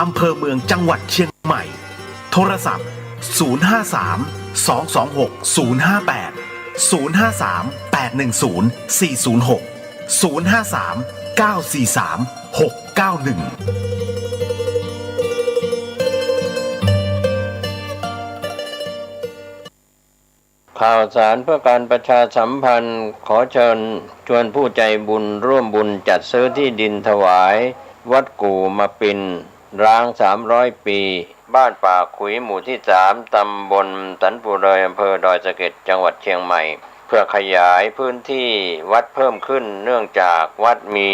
อำเภอเมืองจังหวัดเชียงใหม่โทรศัพท์053 226 058 053 810 406 053 943 691ข่าวสารเพื่อการประชาสัมพันธ์ขอเชิญชวนผู้ใจบุญร่วมบุญจัดซื้อที่ดินถวายวัดกู่มาปินร้าง300 ปีบ้านป่าขุยหมู่ที่3ตำบลสันปูเลยอำเภอดอยสะเก็ดจังหวัดเชียงใหม่เพื่อขยายพื้นที่วัดเพิ่มขึ้นเนื่องจากวัดมี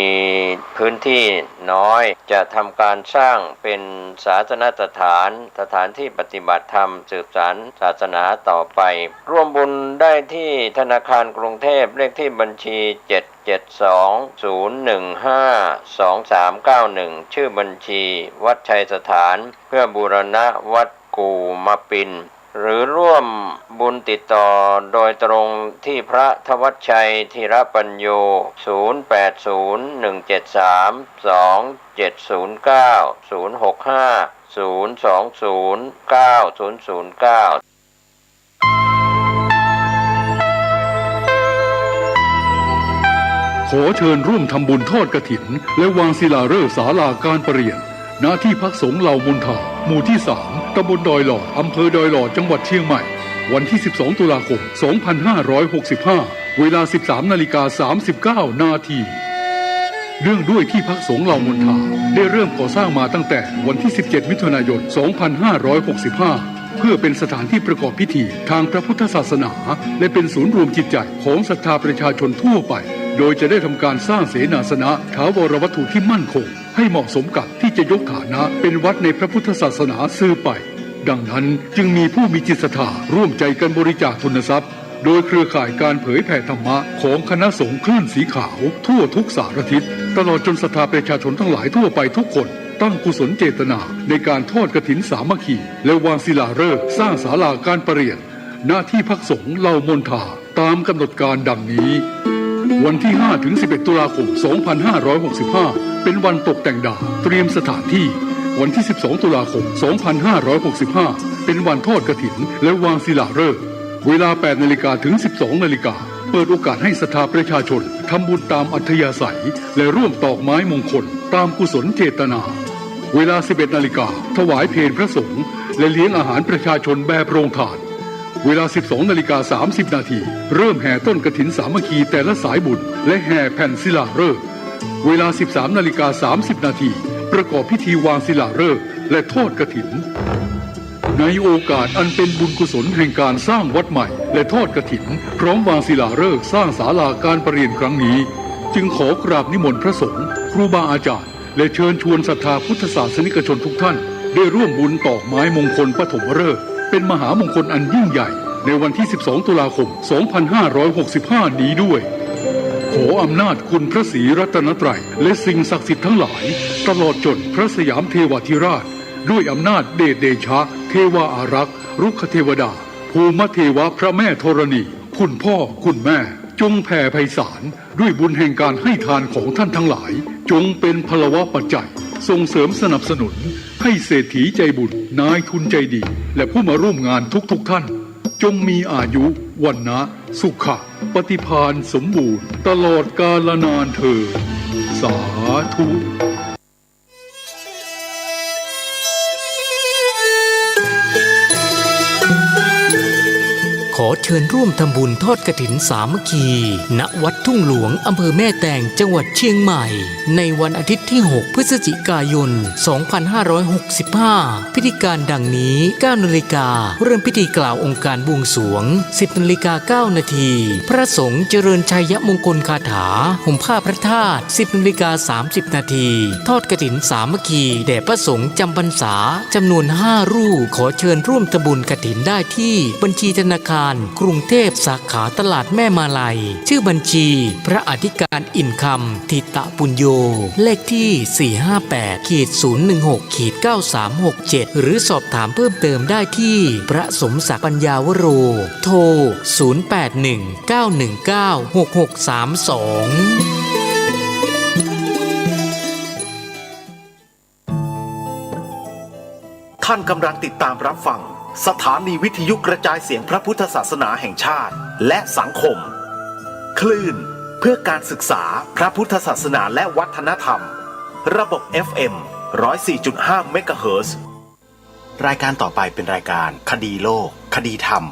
พื้นที่น้อยจะทำการสร้างเป็นศาสนสถานที่ปฏิบัติธรรมสืบสานศาสนาต่อไปร่วมบุญได้ที่ธนาคารกรุงเทพเลขที่บัญชี772-015-2391ชื่อบัญชีวัดชัยสถานเพื่อบูรณะวัดกู่มาปินหรือร่วมบุญติดต่อโดยตรงที่พระธวัชชัยธีรปัญโย0801732709 065 0209009 ขอเชิญร่วมทำบุญทอดกฐินและวางศิลาฤกษ์ศาลาการประเรียนณที่พักสงฆ์เหล่ามนทาหมู่ที่3ตำบลดอยหลอดอำเภอดอยหลอดจังหวัดเชียงใหม่วันที่12ตุลาคม2565เวลา 13:39 นาทีเนื่องด้วยที่พักสงฆ์เหล่ามนทาได้เริ่มก่อสร้างมาตั้งแต่วันที่17มิถุนายน2565เพื่อเป็นสถานที่ประกอบพิธีทางพระพุทธศาสนาและเป็นศูนย์รวมจิตใจของศรัทธาประชาชนทั่วไปโดยจะได้ทำการสร้างเสนาสนะถาวรวัตถุที่มั่นคงให้เหมาะสมกับที่จะยกฐานะเป็นวัดในพระพุทธศาสนาสืบไปดังนั้นจึงมีผู้มีจิตศรัทธาร่วมใจกันบริจาคทุนทรัพย์โดยเครือข่ายการเผยแผ่ธรรมะของคณะสงฆ์คลื่นสีขาวทั่วทุกสารทิศตลอดจนศรัทธาประชาชนทั้งหลายทั่วไปทุกคนตั้งกุศลเจตนาในการทอดกฐินสามัคคีและวางศิลาฤกษ์สร้างศาลาการประเรียนณที่พักสงฆ์เหล่ามนทาตามกำหนดการดังนี้วันที่5ถึง11ตุลาคม2565เป็นวันตกแต่งดาวเตรียมสถานที่วันที่12ตุลาคม2565เป็นวันทอดกฐินและวางศิลาฤกษ์เวลา 8 นาฬิกาถึง 12 นาฬิกาเปิดโอกาสให้ศรัทธาประชาชนทำบุญตามอัธยาศัยและร่วมตอกไม้มงคลตามกุศลเจตนาเวลา 11 นาฬิกาถวายเพลพระสงฆ์และเลี้ยงอาหารประชาชนแบบโรงทานเวลา 12:30 นาทีเริ่มแห่ต้นกฐินสามัคคีแต่ละสายบุญและแห่แผ่นศิลาฤกษ์เวลา 13:30 นาทีประกอบพิธีวางศิลาฤกษ์และทอดกฐินในโอกาสอันเป็นบุญกุศลแห่งการสร้างวัดใหม่และทอดกฐินพร้อมวางศิลาฤกษ์สร้างศาลาการประเรียนครั้งนี้จึงขอกราบนิมนต์พระสงฆ์ครูบาอาจารย์และเชิญชวนศรัทธาพุทธศาสนิกชนทุกท่านได้ร่วมบุญตอกไม้มงคลปฐมฤกษ์เป็นมหามงคลอันยิ่งใหญ่ในวันที่12ตุลาคม2565นี้ด้วยขออำนาจคุณพระศรีรัตนตรัยและสิ่งศักดิ์สิทธิ์ทั้งหลายตลอดจนพระสยามเทวาธิราชด้วยอำนาจเดชเดชะเทวาอารักษ์รุกขเทวดาภูมิเทวะพระแม่ธรณีคุณพ่อคุณแม่จงแผ่ไพศาลด้วยบุญแห่งการให้ทานของท่านทั้งหลายจงเป็นพลวะปัจจัยส่งเสริมสนับสนุนให้เศรษฐีใจบุญนายทุนใจดีและผู้มาร่วมงานทุกท่านจงมีอายุวันนะสุขะปฏิภาณสมบูรณ์ตลอดกาลนานเถิดสาธุ ขอเชิญร่วมทำบุญทอดกฐินสามัคคีณวัดทุ่งหลวงอำเภอแม่แตงจังหวัดเชียงใหม่ในวันอาทิตย์ที่6พฤศจิกายน2565พิธีการดังนี้ 9 นาฬิกาเริ่มพิธีกล่าวองค์การบวงสรวง 10 นาฬิกา 9 นาทีพระสงฆ์เจริญชัยมงคลคาถาห่มผ้าพระธาตุ 10 นาฬิกา 30 นาทีทอดกฐินสามัคคีแด่พระสงฆ์จำพรรษาจำนวน5รูปขอเชิญร่วมทำบุญกฐินได้ที่บัญชีธนาคารกรุงเทพสาขาตลาดแม่มาลัยชื่อบัญชีพระอธิการอินคำทิตะปุญโญเลขที่ 458-016-9367 หรือสอบถามเพิ่มเติมได้ที่พระสมศักดิ์ปัญญาวโรโทร 0819196632 ท่านกำลังติดตามรับฟังสถานีวิทยุกระจายเสียงพระพุทธศาสนาแห่งชาติและสังคมคลื่นเพื่อการศึกษาพระพุทธศาสนาและวัฒนธรรมระบบ FM 104.5 เมกะเฮิรตซ์รายการต่อไปเป็นรายการคดีโลกคดีธรรม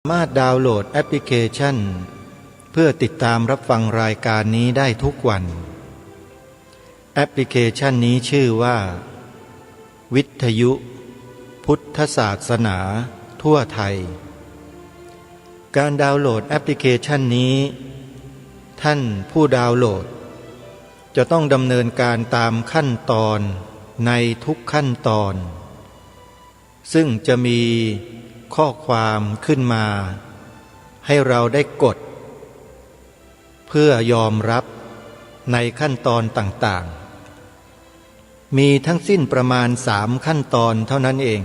สามารถดาวน์โหลดแอปพลิเคชันเพื่อติดตามรับฟังรายการนี้ได้ทุกวันแอปพลิเคชันนี้ชื่อว่าวิทยุพุทธศาสนาทั่วไทยการดาวน์โหลดแอปพลิเคชันนี้ท่านผู้ดาวน์โหลดจะต้องดำเนินการตามขั้นตอนในทุกขั้นตอนซึ่งจะมีข้อความขึ้นมาให้เราได้กดเพื่อยอมรับในขั้นตอนต่างๆมีทั้งสิ้นประมาณ3ขั้นตอนเท่านั้นเอง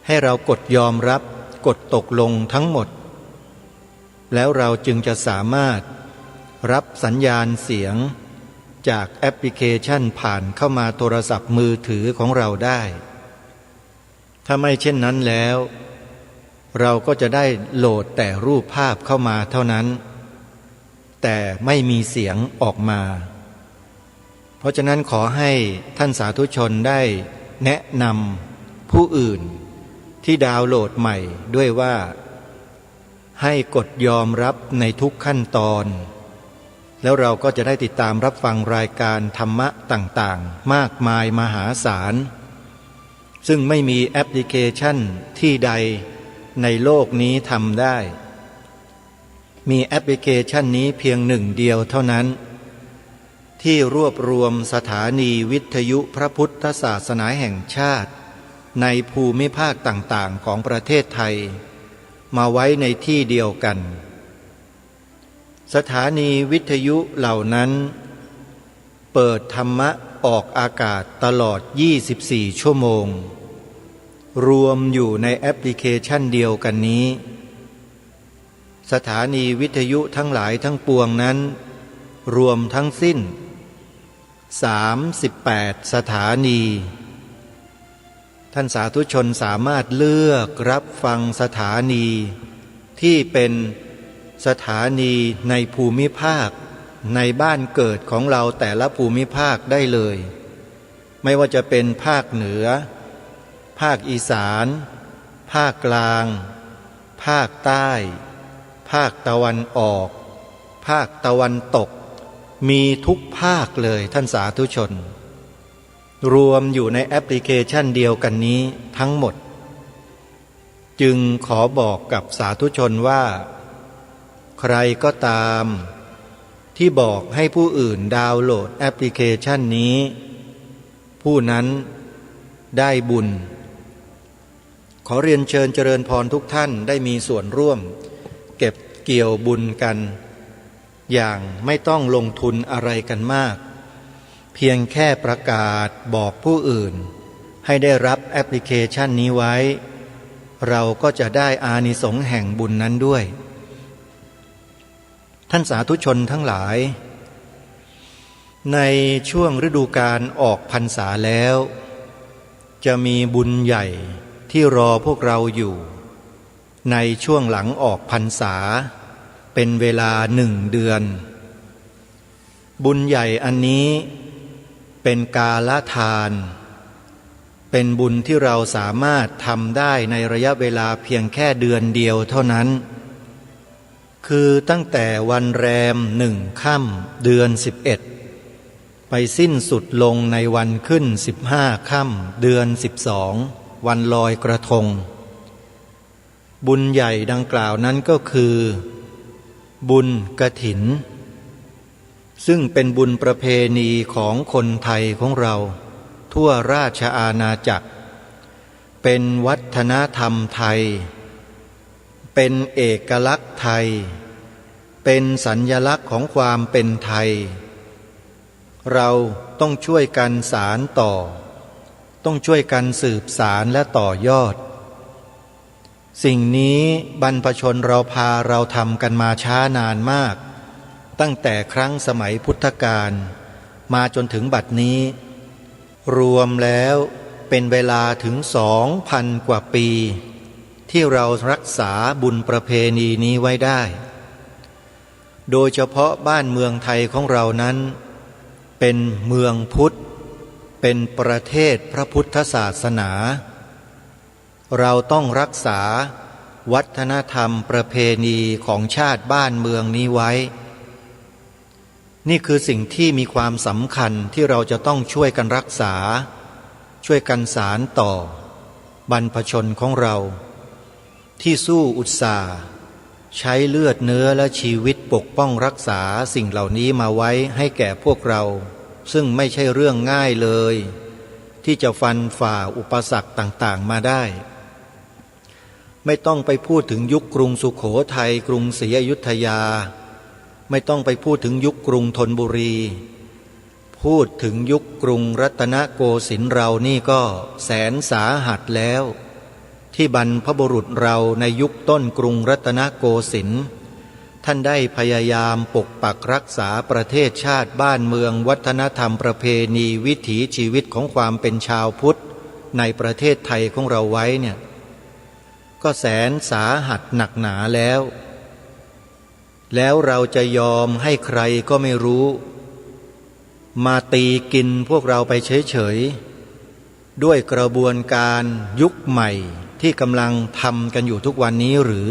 ให้เรากดยอมรับกดตกลงทั้งหมดแล้วเราจึงจะสามารถรับสัญญาณเสียงจากแอปพลิเคชันผ่านเข้ามาโทรศัพท์มือถือของเราได้ถ้าไม่เช่นนั้นแล้วเราก็จะได้โหลดแต่รูปภาพเข้ามาเท่านั้นแต่ไม่มีเสียงออกมาเพราะฉะนั้นขอให้ท่านสาธุชนได้แนะนำผู้อื่นที่ดาวน์โหลดใหม่ด้วยว่าให้กดยอมรับในทุกขั้นตอนแล้วเราก็จะได้ติดตามรับฟังรายการธรรมะต่างๆมากมายมหาศาลซึ่งไม่มีแอปพลิเคชันที่ใดในโลกนี้ทำได้มีแอปพลิเคชันนี้เพียงหนึ่งเดียวเท่านั้นที่รวบรวมสถานีวิทยุพระพุทธศาสนาแห่งชาติในภูมิภาคต่างๆของประเทศไทยมาไว้ในที่เดียวกันสถานีวิทยุเหล่านั้นเปิดธรรมะออกอากาศตลอด24ชั่วโมงรวมอยู่ในแอปพลิเคชันเดียวกันนี้สถานีวิทยุทั้งหลายทั้งปวงนั้นรวมทั้งสิ้น38สถานีท่านสาธุชนสามารถเลือกรับฟังสถานีที่เป็นสถานีในภูมิภาคในบ้านเกิดของเราแต่ละภูมิภาคได้เลยไม่ว่าจะเป็นภาคเหนือภาคอีสานภาคกลางภาคใต้ภาคตะวันออกภาคตะวันตกมีทุกภาคเลยท่านสาธุชนรวมอยู่ในแอปพลิเคชันเดียวกันนี้ทั้งหมดจึงขอบอกกับสาธุชนว่าใครก็ตามที่บอกให้ผู้อื่นดาวน์โหลดแอปพลิเคชันนี้ผู้นั้นได้บุญ ขอเรียนเชิญเจริญพรทุกท่านได้มีส่วนร่วมเก็บเกี่ยวบุญกันอย่างไม่ต้องลงทุนอะไรกันมากเพียงแค่ประกาศบอกผู้อื่นให้ได้รับแอปพลิเคชันนี้ไว้เราก็จะได้อานิสงส์แห่งบุญนั้นด้วยท่านสาธุชนทั้งหลายในช่วงฤดูกาลออกพรรษาแล้วจะมีบุญใหญ่ที่รอพวกเราอยู่ในช่วงหลังออกพรรษาเป็นเวลา1 เดือนบุญใหญ่อันนี้เป็นกาลทานเป็นบุญที่เราสามารถทำได้ในระยะเวลาเพียงแค่เดือนเดียวเท่านั้นคือตั้งแต่วันแรม1 ค่ำเดือน11ไปสิ้นสุดลงในวันขึ้น15 ค่ำเดือน12วันลอยกระทงบุญใหญ่ดังกล่าวนั้นก็คือบุญกฐินซึ่งเป็นบุญประเพณีของคนไทยของเราทั่วราชอาณาจักรเป็นวัฒนธรรมไทยเป็นเอกลักษณ์ไทยเป็นสัญลักษณ์ของความเป็นไทยเราต้องช่วยกันสานต่อต้องช่วยกันสืบสานและต่อยอดสิ่งนี้บรรพชนเราพาเราทำกันมาช้านานมากตั้งแต่ครั้งสมัยพุทธกาลมาจนถึงบัดนี้รวมแล้วเป็นเวลาถึง 2,000 กว่าปีที่เรารักษาบุญประเพณีนี้ไว้ได้โดยเฉพาะบ้านเมืองไทยของเรานั้นเป็นเมืองพุทธเป็นประเทศพระพุทธศาสนาเราต้องรักษาวัฒนธรรมประเพณีของชาติบ้านเมืองนี้ไว้นี่คือสิ่งที่มีความสำคัญที่เราจะต้องช่วยกันรักษาช่วยกันสานต่อบรรพชนของเราที่สู้อุตสาห์ใช้เลือดเนื้อและชีวิตปกป้องรักษาสิ่งเหล่านี้มาไว้ให้แก่พวกเราซึ่งไม่ใช่เรื่องง่ายเลยที่จะฟันฝ่าอุปสรรคต่างๆมาได้ไม่ต้องไปพูดถึงยุคกรุงสุโขทัยกรุงศรีอยุธยาไม่ต้องไปพูดถึงยุคกรุงธนบุรีพูดถึงยุคกรุงรัตนโกสินทร์เรานี่ก็แสนสาหัสแล้วที่บรรพบุรุษเราในยุคต้นกรุงรัตนโกสินทร์ท่านได้พยายามปกปักรักษาประเทศชาติบ้านเมืองวัฒนธรรมประเพณีวิถีชีวิตของความเป็นชาวพุทธในประเทศไทยของเราไว้เนี่ยก็แสนสาหัสหนักหนาแล้วเราจะยอมให้ใครก็ไม่รู้มาตีกินพวกเราไปเฉยๆด้วยกระบวนการยุคใหม่ที่กำลังทำกันอยู่ทุกวันนี้หรือ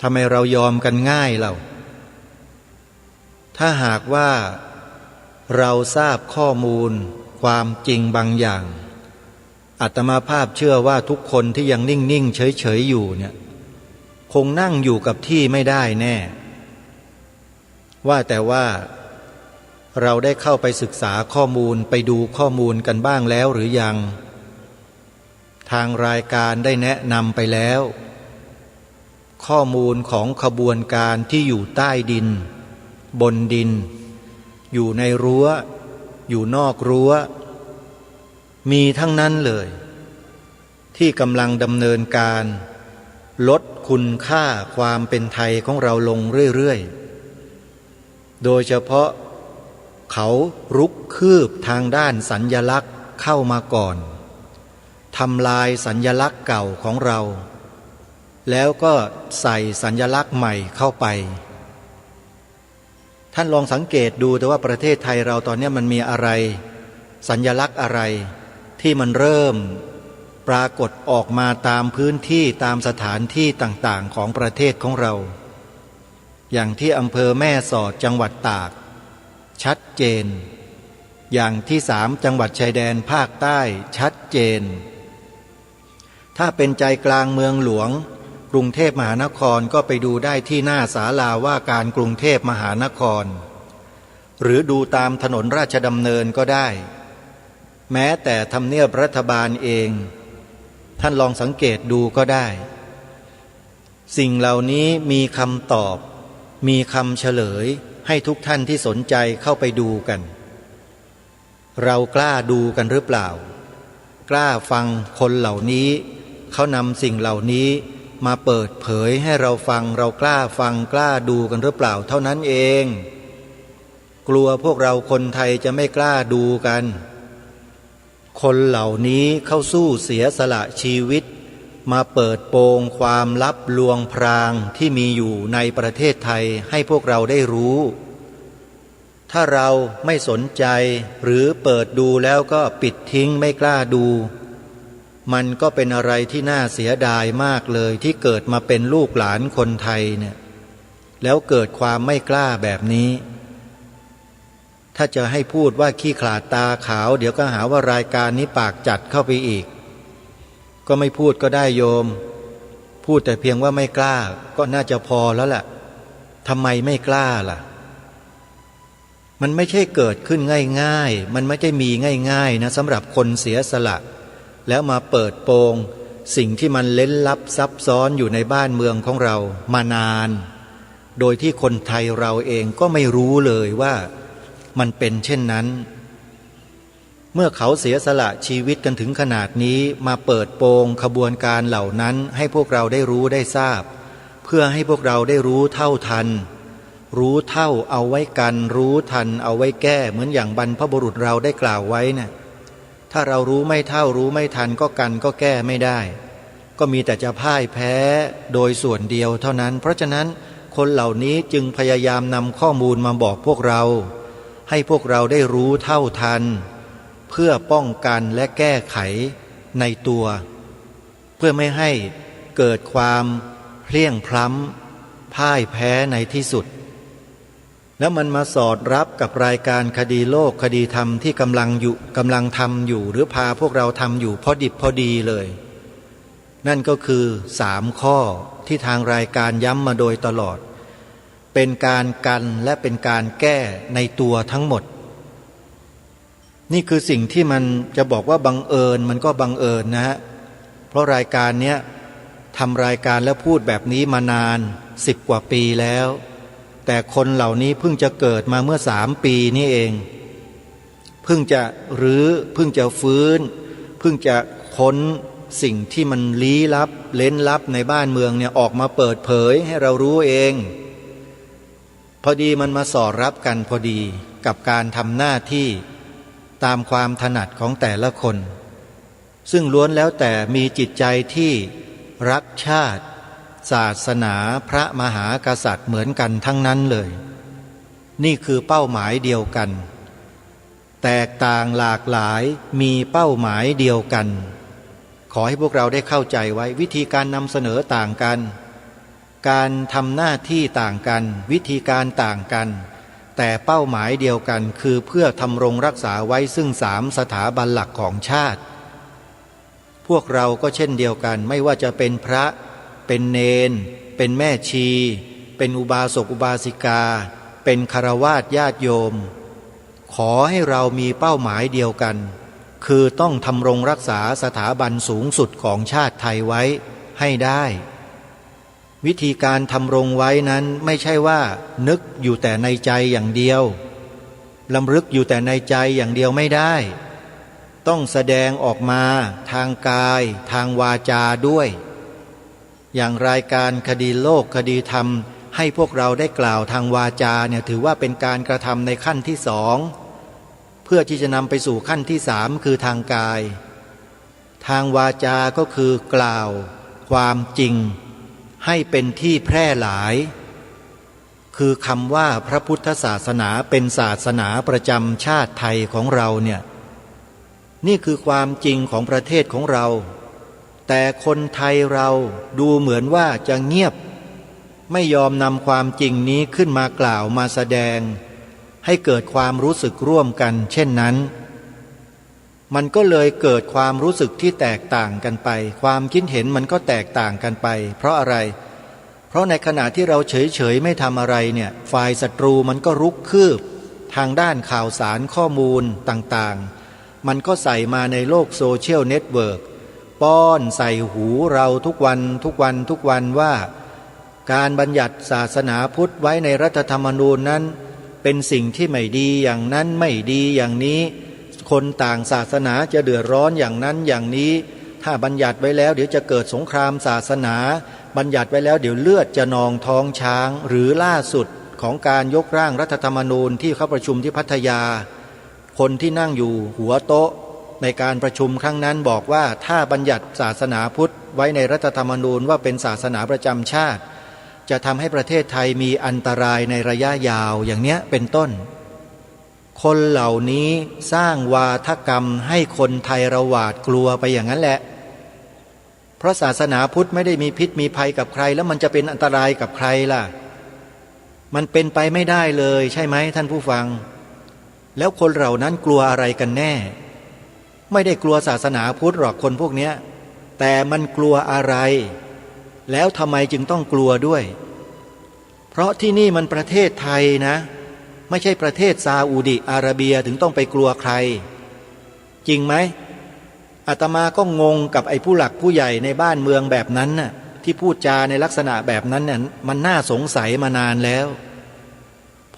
ทำไมเรายอมกันง่ายเล่าถ้าหากว่าเราทราบข้อมูลความจริงบางอย่างอาตมาภาพเชื่อว่าทุกคนที่ยังนิ่งๆเฉยๆอยู่เนี่ยคงนั่งอยู่กับที่ไม่ได้แน่ว่าแต่ว่าเราได้เข้าไปศึกษาข้อมูลไปดูข้อมูลกันบ้างแล้วหรือยังทางรายการได้แนะนำไปแล้วข้อมูลของขบวนการที่อยู่ใต้ดินบนดินอยู่ในรั้วอยู่นอกรั้วมีทั้งนั้นเลยที่กำลังดำเนินการลดคุณค่าความเป็นไทยของเราลงเรื่อยๆโดยเฉพาะเขารุกคืบทางด้านสัญลักษณ์เข้ามาก่อนทำลายสัญลักษณ์เก่าของเราแล้วก็ใส่สัญลักษณ์ใหม่เข้าไปท่านลองสังเกตดูแต่ว่าประเทศไทยเราตอนนี้มันมีอะไรสัญลักษณ์อะไรที่มันเริ่มปรากฏออกมาตามพื้นที่ตามสถานที่ต่างๆของประเทศของเราอย่างที่อำเภอแม่สอดจังหวัดตากชัดเจนอย่างที่3จังหวัดชายแดนภาคใต้ชัดเจนถ้าเป็นใจกลางเมืองหลวงกรุงเทพมหานครก็ไปดูได้ที่หน้าศาลาว่าการกรุงเทพมหานครหรือดูตามถนนราชดำเนินก็ได้แม้แต่ทำเนียบรัฐบาลเอง ท่านลองสังเกตดูก็ได้สิ่งเหล่านี้มีคำตอบมีคำเฉลยให้ทุกท่านที่สนใจเข้าไปดูกันเรากล้าดูกันหรือเปล่ากล้าฟังคนเหล่านี้เขานำสิ่งเหล่านี้มาเปิดเผยให้เราฟังเรากล้าฟังกล้าดูกันหรือเปล่าเท่านั้นเองกลัวพวกเราคนไทยจะไม่กล้าดูกันคนเหล่านี้เข้าสู้เสียสละชีวิตมาเปิดโปงความลับลวงพรางที่มีอยู่ในประเทศไทยให้พวกเราได้รู้ถ้าเราไม่สนใจหรือเปิดดูแล้วก็ปิดทิ้งไม่กล้าดูมันก็เป็นอะไรที่น่าเสียดายมากเลยที่เกิดมาเป็นลูกหลานคนไทยเนี่ยแล้วเกิดความไม่กล้าแบบนี้ถ้าจะให้พูดว่าขี้ขลาดตาขาวเดี๋ยวก็หาว่ารายการนี้ปากจัดเข้าไปอีกก็ไม่พูดก็ได้โยมพูดแต่เพียงว่าไม่กล้าก็น่าจะพอแล้วแหละทำไมไม่กล้าล่ะมันไม่ใช่เกิดขึ้นง่ายๆมันไม่ใช่มีง่ายๆนะสำหรับคนเสียสละแล้วมาเปิดโปงสิ่งที่มันเล้นลับซับซ้อนอยู่ในบ้านเมืองของเรามานานโดยที่คนไทยเราเองก็ไม่รู้เลยว่ามันเป็นเช่นนั้นเมื่อเขาเสียสละชีวิตกันถึงขนาดนี้มาเปิดโปงขบวนการเหล่านั้นให้พวกเราได้รู้ได้ทราบเพื่อให้พวกเราได้รู้เท่าทันรู้เท่าเอาไว้กันรู้ทันเอาไว้แก้เหมือนอย่างบรรพบุรุษเราได้กล่าวไว้นะถ้าเรารู้ไม่เท่ารู้ไม่ทันก็กันก็แก้ไม่ได้ก็มีแต่จะพ่ายแพ้โดยส่วนเดียวเท่านั้นเพราะฉะนั้นคนเหล่านี้จึงพยายามนำข้อมูลมาบอกพวกเราให้พวกเราได้รู้เท่าทันเพื่อป้องกันและแก้ไขในตัวเพื่อไม่ให้เกิดความเพลี่ยงพล้ำพ่ายแพ้ในที่สุดแล้วมันมาสอดรับกับรายการคดีโลกคดีธรรมที่กำลังทำอยู่หรือพาพวกเราทำอยู่พอดิบพอดีเลยนั่นก็คือ3 ข้อที่ทางรายการย้ำมาโดยตลอดเป็นการกันและเป็นการแก้ในตัวทั้งหมดนี่คือสิ่งที่มันจะบอกว่าบังเอิญมันก็บังเอิญนะฮะเพราะรายการเนี้ยทำรายการแล้วพูดแบบนี้มานาน10 กว่าปีแล้วแต่คนเหล่านี้เพิ่งจะเกิดมาเมื่อ3 ปีนี่เองเพิ่งจะเพิ่งจะฟื้นเพิ่งจะค้นสิ่งที่มันลี้ลับเล้นลับในบ้านเมืองเนี่ยออกมาเปิดเผยให้เรารู้เองพอดีมันมาสอดรับกันพอดีกับการทำหน้าที่ตามความถนัดของแต่ละคนซึ่งล้วนแล้วแต่มีจิตใจที่รักชาติศาสนาพระมหากษัตริย์เหมือนกันทั้งนั้นเลยนี่คือเป้าหมายเดียวกันแตกต่างหลากหลายมีเป้าหมายเดียวกันขอให้พวกเราได้เข้าใจไว้วิธีการนำเสนอต่างกันการทำหน้าที่ต่างกันวิธีการต่างกันแต่เป้าหมายเดียวกันคือเพื่อทำรงรักษาไว้ซึ่ง3 สถาบันหลักของชาติพวกเราก็เช่นเดียวกันไม่ว่าจะเป็นพระเป็นเณรเป็นแม่ชีเป็นอุบาสกอุบาสิกาเป็นฆราวาสญาติโยมขอให้เรามีเป้าหมายเดียวกันคือต้องทำรงรักษาสถาบันสูงสุดของชาติไทยไว้ให้ได้วิธีการทำรงไว้นั้นไม่ใช่ว่านึกอยู่แต่ในใจอย่างเดียวลำลึกอยู่แต่ในใจอย่างเดียวไม่ได้ต้องแสดงออกมาทางกายทางวาจาด้วยอย่างรายการคดีโลกคดีธรรมให้พวกเราได้กล่าวทางวาจาเนี่ยถือว่าเป็นการกระทำในขั้นที่2เพื่อที่จะนำไปสู่ขั้นที่3คือทางกายทางวาจาก็คือกล่าวความจริงให้เป็นที่แพร่หลายคือคำว่าพระพุทธศาสนาเป็นศาสนาประจำชาติไทยของเราเนี่ยนี่คือความจริงของประเทศของเราแต่คนไทยเราดูเหมือนว่าจะเงียบไม่ยอมนำความจริงนี้ขึ้นมากล่าวมาแสดงให้เกิดความรู้สึกร่วมกันเช่นนั้นมันก็เลยเกิดความรู้สึกที่แตกต่างกันไปความคิดเห็นมันก็แตกต่างกันไปเพราะอะไรเพราะในขณะที่เราเฉยๆไม่ทำอะไรเนี่ยฝ่ายศัตรูมันก็รุกคืบทางด้านข่าวสารข้อมูลต่างๆมันก็ใส่มาในโลกโซเชียลเน็ตเวิร์ก ป้อนใส่หูเราทุกวันทุกวันทุกวันว่าการบัญญัติศาสนาพุทธไว้ในรัฐธรรมนูญนั้นเป็นสิ่งที่ไม่ดีอย่างนั้นไม่ดีอย่างนี้คนต่างศาสนาจะเดือดร้อนอย่างนั้นอย่างนี้ถ้าบัญญัติไว้แล้วเดี๋ยวจะเกิดสงครามศาสนาบัญญัติไว้แล้วเดี๋ยวเลือดจะนองท้องช้างหรือล่าสุดของการยกร่างรัฐธรรมนูญที่เขาประชุมที่พัทยาคนที่นั่งอยู่หัวโต๊ะในการประชุมครั้งนั้นบอกว่าถ้าบัญญัติศาสนาพุทธไว้ในรัฐธรรมนูญว่าเป็นศาสนาประจำชาติจะทำให้ประเทศไทยมีอันตรายในระยะยาวอย่างเนี้ยเป็นต้นคนเหล่านี้สร้างวาทกรรมให้คนไทยระหวาดกลัวไปอย่างนั้นแหละเพราะศาสนาพุทธไม่ได้มีพิษมีภัยกับใครแล้วมันจะเป็นอันตรายกับใครล่ะมันเป็นไปไม่ได้เลยใช่ไหมท่านผู้ฟังแล้วคนเหล่านั้นกลัวอะไรกันแน่ไม่ได้กลัวศาสนาพุทธหรอกคนพวกนี้แต่มันกลัวอะไรแล้วทำไมจึงต้องกลัวด้วยเพราะที่นี่มันประเทศไทยนะไม่ใช่ประเทศซาอุดิอาระเบียถึงต้องไปกลัวใครจริงไหมอาตมาก็งงกับไอ้ผู้หลักผู้ใหญ่ในบ้านเมืองแบบนั้นน่ะที่พูดจาในลักษณะแบบนั้นเนี่ยมันน่าสงสัยมานานแล้ว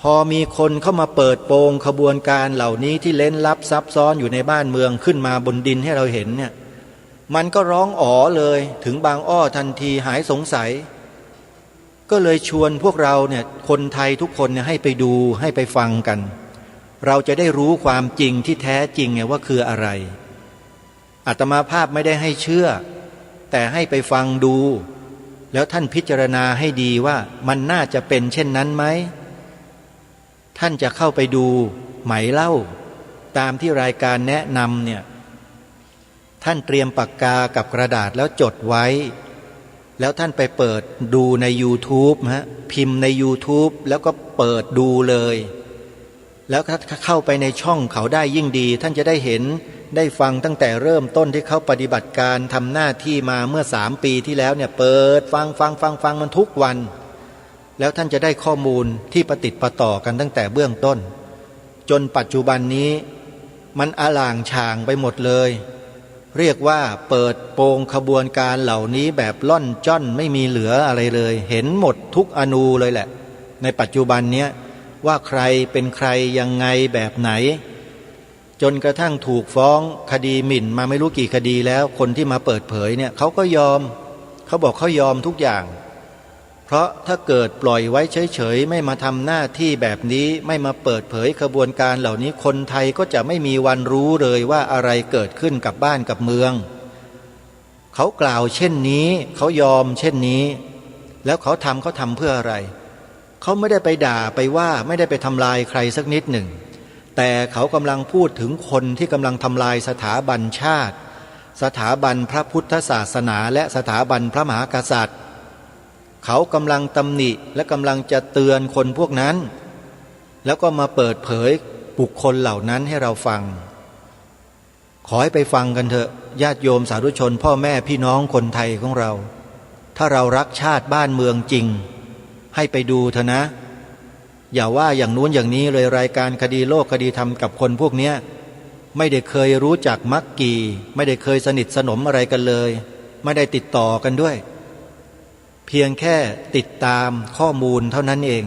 พอมีคนเข้ามาเปิดโปงขบวนการเหล่านี้ที่เล้นลับซับซ้อนอยู่ในบ้านเมืองขึ้นมาบนดินให้เราเห็นเนี่ยมันก็ร้องอ๋อเลยถึงบางอ้อทันทีหายสงสัยก็เลยชวนพวกเราเนี่ยคนไทยทุกคนเนี่ยให้ไปดูให้ไปฟังกันเราจะได้รู้ความจริงที่แท้จริงไงว่าคืออะไรอาตมาภาพไม่ได้ให้เชื่อแต่ให้ไปฟังดูแล้วท่านพิจารณาให้ดีว่ามันน่าจะเป็นเช่นนั้นไหมท่านจะเข้าไปดูไหมเล่าตามที่รายการแนะนำเนี่ยท่านเตรียมปากกากับกระดาษแล้วจดไว้แล้วท่านไปเปิดดูใน YouTube พิมพ์ใน YouTube แล้วก็เปิดดูเลยแล้วถ้าเข้าไปในช่องเขาได้ยิ่งดีท่านจะได้เห็นได้ฟังตั้งแต่เริ่มต้นที่เขาปฏิบัติการทำหน้าที่มาเมื่อ3 ปีที่แล้วเนี่ยเปิดฟังมันทุกวันแล้วท่านจะได้ข้อมูลที่ประติดประต่อกันตั้งแต่เบื้องต้นจนปัจจุบันนี้มันอล่างฉ่างไปหมดเลยเรียกว่าเปิดโปงขบวนการเหล่านี้แบบล่อนจ้อนไม่มีเหลืออะไรเลยเห็นหมดทุกอนูเลยแหละในปัจจุบันเนี้ยว่าใครเป็นใครยังไงแบบไหนจนกระทั่งถูกฟ้องคดีหมิ่นมาไม่รู้กี่คดีแล้วคนที่มาเปิดเผยเนี่ยเขาก็ยอมเขาบอกเขายอมทุกอย่างเพราะถ้าเกิดปล่อยไว้เฉยๆไม่มาทำหน้าที่แบบนี้ไม่มาเปิดเผยขบวนการเหล่านี้คนไทยก็จะไม่มีวันรู้เลยว่าอะไรเกิดขึ้นกับบ้านกับเมืองเขากล่าวเช่นนี้เขายอมเช่นนี้แล้วเขาทำเพื่ออะไรเขาไม่ได้ไปด่าไปว่าไม่ได้ไปทำลายใครสักนิดหนึ่งแต่เขากำลังพูดถึงคนที่กำลังทำลายสถาบันชาติสถาบันพระพุทธศาสนาและสถาบันพระมหากษัตริย์เขากำลังตำหนิและกำลังจะเตือนคนพวกนั้นแล้วก็มาเปิดเผยบุคคลเหล่านั้นให้เราฟังขอให้ไปฟังกันเถอะญาติโยมสาธุชนพ่อแม่พี่น้องคนไทยของเราถ้าเรารักชาติบ้านเมืองจริงให้ไปดูเถอะนะอย่าว่าอย่างนู้นอย่างนี้เลยรายการคดีโลกคดีธรรมกับคนพวกนี้ไม่ได้เคยรู้จักมักกี่ไม่ได้เคยสนิทสนมอะไรกันเลยไม่ได้ติดต่อกันด้วยเพียงแค่ติดตามข้อมูลเท่านั้นเอง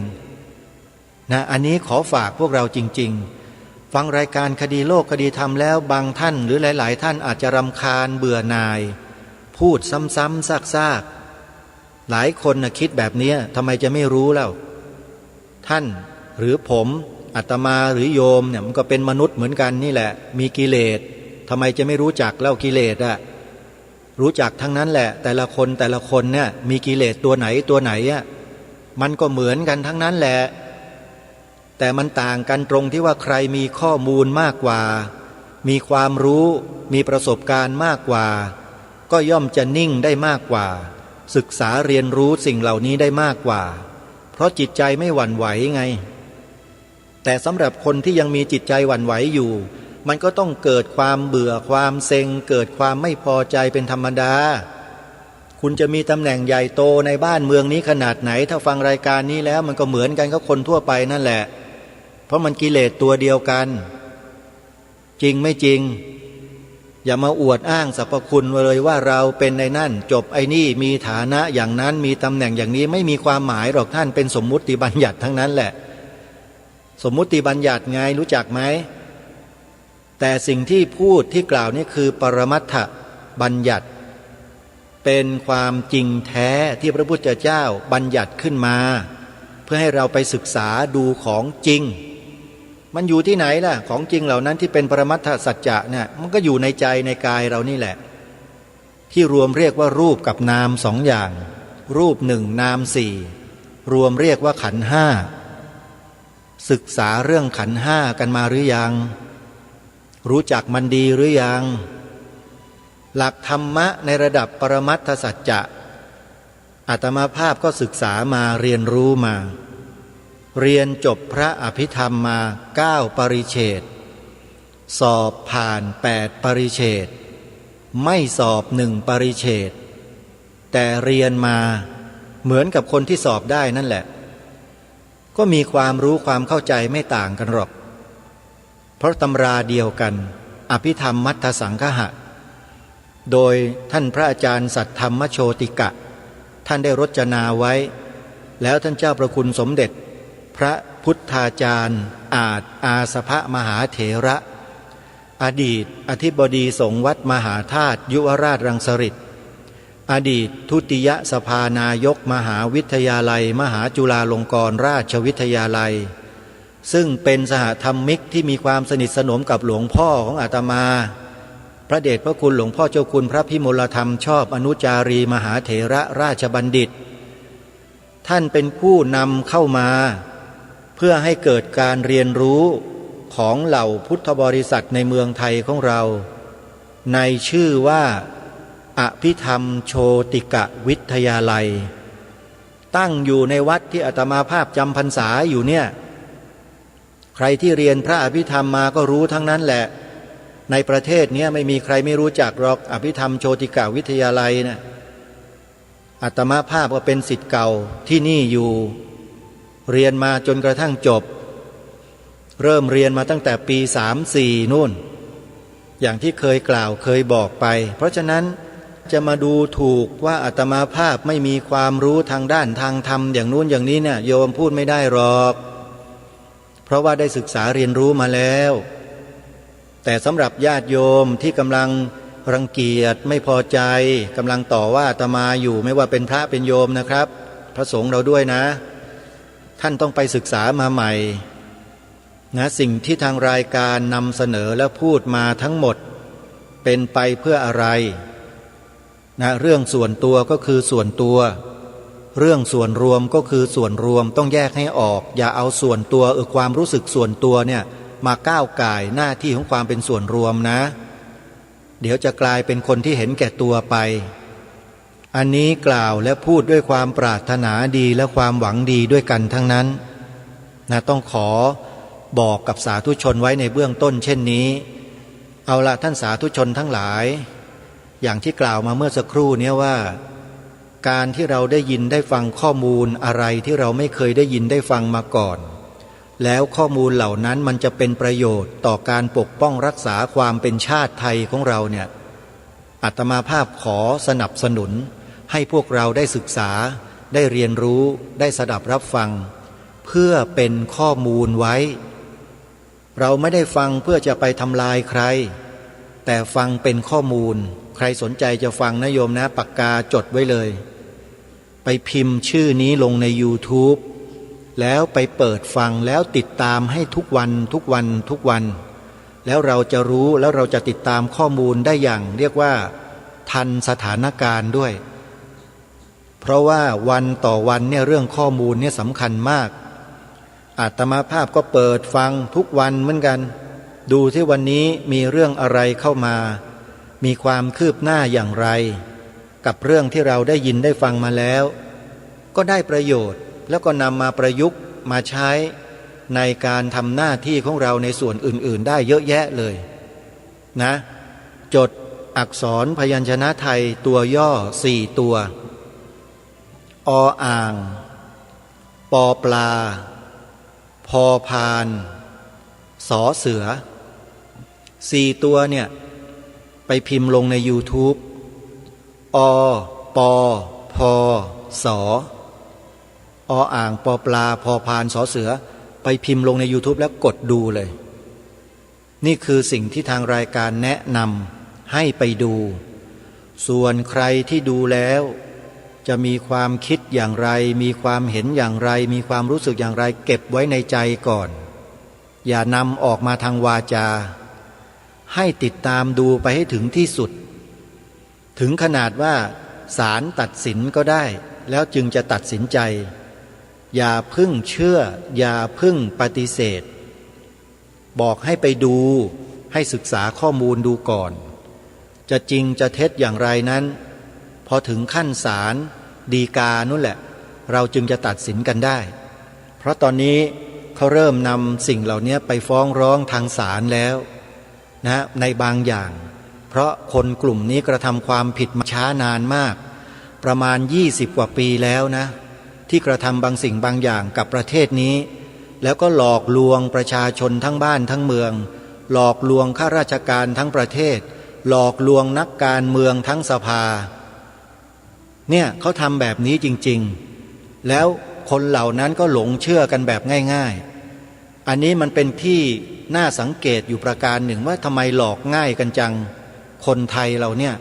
นะอันนี้ขอฝากพวกเราจริงๆฟังรายการคดีโลกคดีธรรมแล้วบางท่านหรือหลายๆท่านอาจจะรำคาญเบื่อหน่ายพูดซ้ำๆซากๆหลายคนนะคิดแบบนี้ทำไมจะไม่รู้แล้วท่านหรือผมอาตมาหรือโยมเนี่ยมันก็เป็นมนุษย์เหมือนกันนี่แหละมีกิเลสทำไมจะไม่รู้จักเล่ากิเลสอะรู้จักทั้งนั้นแหละแต่ละคนเนี่ยมีกิเลสตัวไหนอ่ะมันก็เหมือนกันทั้งนั้นแหละแต่มันต่างกันตรงที่ว่าใครมีข้อมูลมากกว่ามีความรู้มีประสบการณ์มากกว่าก็ย่อมจะนิ่งได้มากกว่าศึกษาเรียนรู้สิ่งเหล่านี้ได้มากกว่าเพราะจิตใจไม่หวั่นไหวไงแต่สำหรับคนที่ยังมีจิตใจหวั่นไหวอยู่มันก็ต้องเกิดความเบื่อความเซ็งเกิดความไม่พอใจเป็นธรรมดาคุณจะมีตำแหน่งใหญ่โตในบ้านเมืองนี้ขนาดไหนถ้าฟังรายการนี้แล้วมันก็เหมือนกันกับคนทั่วไปนั่นแหละเพราะมันกิเลสตัวเดียวกันจริงไม่จริง อย่ามาอวดอ้างสรรพคุณเลยว่าเราเป็นในนั่นจบไอ้นี่มีฐานะอย่างนั้นมีตำแหน่งอย่างนี้ไม่มีความหมายหรอกท่านเป็นสมมุติบัญญัติทั้งนั้นแหละสมมุติบัญญัติไงรู้จักไหมแต่สิ่งที่พูดที่กล่าวนี่คือปรมัตถบัญญัติเป็นความจริงแท้ที่พระพุทธเจ้าบัญญัติขึ้นมาเพื่อให้เราไปศึกษาดูของจริงมันอยู่ที่ไหนล่ะของจริงเหล่านั้นที่เป็นปรมัตถสัจจะเนี่ยมันก็อยู่ในใจในกายเรานี่แหละที่รวมเรียกว่ารูปกับนามสองอย่างรูปหนึ่งนามสี่รวมเรียกว่าขันธ์ห้าศึกษาเรื่องขันธ์ห้ากันมาหรือยังรู้จักมันดีหรือยังหลักธรรมะในระดับปรมัตถสัจจะอาตมาภาพก็ศึกษามาเรียนรู้มาเรียนจบพระอภิธรรมมา9 ปริเฉดสอบผ่าน8 ปริเฉดไม่สอบ1 ปริเฉดแต่เรียนมาเหมือนกับคนที่สอบได้นั่นแหละก็มีความรู้ความเข้าใจไม่ต่างกันหรอกเพราะตำราเดียวกันอภิธรรมมัทธสังคหะโดยท่านพระอาจารย์สัทธรรมโชติกะท่านได้รจนาไว้แล้วท่านเจ้าประคุณสมเด็จพระพุทธาจารย์อาสภมหาเถระอดีตอธิบดีสงฆ์วัดมหาธาตุยุวราชรังสฤษฎ์อดีตทุติยสภานายกมหาวิทยาลัยมหาจุฬาลงกรณราชวิทยาลัยซึ่งเป็นสหธรรมิกที่มีความสนิทสนมกับหลวงพ่อของอาตมาพระเดชพระคุณหลวงพ่อเจ้าคุณพระพิมลธรรมชอบอนุจารีมหาเถระราชบัณฑิตท่านเป็นผู้นำเข้ามาเพื่อให้เกิดการเรียนรู้ของเหล่าพุทธบริษัทในเมืองไทยของเราในชื่อว่าอภิธรรมโชติกวิทยาลัยตั้งอยู่ในวัดที่อาตมาภาพจำพรรษาอยู่เนี่ยใครที่เรียนพระอภิธรรมมาก็รู้ทั้งนั้นแหละในประเทศนี้ไม่มีใครไม่รู้จักหรอกอภิธรรมโชติกวิทยาลัยนะอาตมาภาพก็เป็นศิษย์เก่าที่นี่อยู่เรียนมาจนกระทั่งจบเริ่มเรียนมาตั้งแต่ปี34นู่นอย่างที่เคยกล่าวเคยบอกไปเพราะฉะนั้นจะมาดูถูกว่าอาตมาภาพไม่มีความรู้ทางด้านทางธรรมอย่างนู้นอย่างนี้เนี่ยโยมพูดไม่ได้หรอกเพราะว่าได้ศึกษาเรียนรู้มาแล้วแต่สำหรับญาติโยมที่กำลังรังเกียจไม่พอใจกำลังต่อว่าอาตมาอยู่ไม่ว่าเป็นพระเป็นโยมนะครับพระสงฆ์เราด้วยนะท่านต้องไปศึกษามาใหม่นะสิ่งที่ทางรายการนำเสนอและพูดมาทั้งหมดเป็นไปเพื่ออะไรนะเรื่องส่วนตัวก็คือส่วนตัวเรื่องส่วนรวมก็คือส่วนรวมต้องแยกให้ออกอย่าเอาส่วนตัวความรู้สึกส่วนตัวเนี่ยมาก้าวก่ายหน้าที่ของความเป็นส่วนรวมนะเดี๋ยวจะกลายเป็นคนที่เห็นแก่ตัวไปอันนี้กล่าวและพูดด้วยความปรารถนาดีและความหวังดีด้วยกันทั้งนั้นนะต้องขอบอกกับสาธุชนไว้ในเบื้องต้นเช่นนี้เอาละท่านสาธุชนทั้งหลายอย่างที่กล่าวมาเมื่อสักครู่นี้ว่าการที่เราได้ยินได้ฟังข้อมูลอะไรที่เราไม่เคยได้ยินได้ฟังมาก่อนแล้วข้อมูลเหล่านั้นมันจะเป็นประโยชน์ต่อการปกป้องรักษาความเป็นชาติไทยของเราเนี่ยอาตมาภาพขอสนับสนุนให้พวกเราได้ศึกษาได้เรียนรู้ได้สดับรับฟังเพื่อเป็นข้อมูลไว้เราไม่ได้ฟังเพื่อจะไปทำลายใครแต่ฟังเป็นข้อมูลใครสนใจจะฟังนะโยมนะปากกาจดไว้เลยไปพิมพ์ชื่อนี้ลงใน YouTube แล้วไปเปิดฟังแล้วติดตามให้ทุกวันทุกวันทุกวันแล้วเราจะรู้แล้วเราจะติดตามข้อมูลได้อย่างเรียกว่าทันสถานการณ์ด้วยเพราะว่าวันต่อวันเนี่ยเรื่องข้อมูลเนี่ยสำคัญมากอาตมาภาพก็เปิดฟังทุกวันเหมือนกันดูที่วันนี้มีเรื่องอะไรเข้ามามีความคืบหน้าอย่างไรกับเรื่องที่เราได้ยินได้ฟังมาแล้วก็ได้ประโยชน์แล้วก็นำมาประยุกต์มาใช้ในการทำหน้าที่ของเราในส่วนอื่นๆได้เยอะแยะเลยนะจดอักษรพยัญชนะไทยตัวย่อ4ตัวออ่างปอปลาพอพานสอเสือ4ตัวเนี่ย ไปพิมพ์ลงใน YouTube อปพสออ่างปอปลาพอพานสอเสือไปพิมพ์ลงใน YouTube แล้วกดดูเลยนี่คือสิ่งที่ทางรายการแนะนำให้ไปดูส่วนใครที่ดูแล้วจะมีความคิดอย่างไรมีความเห็นอย่างไรมีความรู้สึกอย่างไรเก็บไว้ในใจก่อนอย่านำออกมาทางวาจาให้ติดตามดูไปให้ถึงที่สุดถึงขนาดว่าศาลตัดสินก็ได้แล้วจึงจะตัดสินใจอย่าพึ่งเชื่ออย่าพึ่งปฏิเสธบอกให้ไปดูให้ศึกษาข้อมูลดูก่อนจะจริงจะเท็จอย่างไรนั้นพอถึงขั้นศาลฎีกานั่นแหละเราจึงจะตัดสินกันได้เพราะตอนนี้เขาเริ่มนำสิ่งเหล่านี้ไปฟ้องร้องทางศาลแล้วนะในบางอย่างเพราะคนกลุ่มนี้กระทำความผิดมาช้านานมากประมาณ20 กว่าปีแล้วนะที่กระทำบางสิ่งบางอย่างกับประเทศนี้แล้วก็หลอกลวงประชาชนทั้งบ้านทั้งเมืองหลอกลวงข้าราชการทั้งประเทศหลอกลวงนักการเมืองทั้งสภาเนี่ยเขาทำแบบนี้จริงๆแล้วคนเหล่านั้นก็หลงเชื่อกันแบบง่ายๆอันนี้มันเป็นที่น่าสังเกตอยู่ประการหนึ่งว่าทำไมหลอกง่ายกันจังคนไทยเราเนี่ย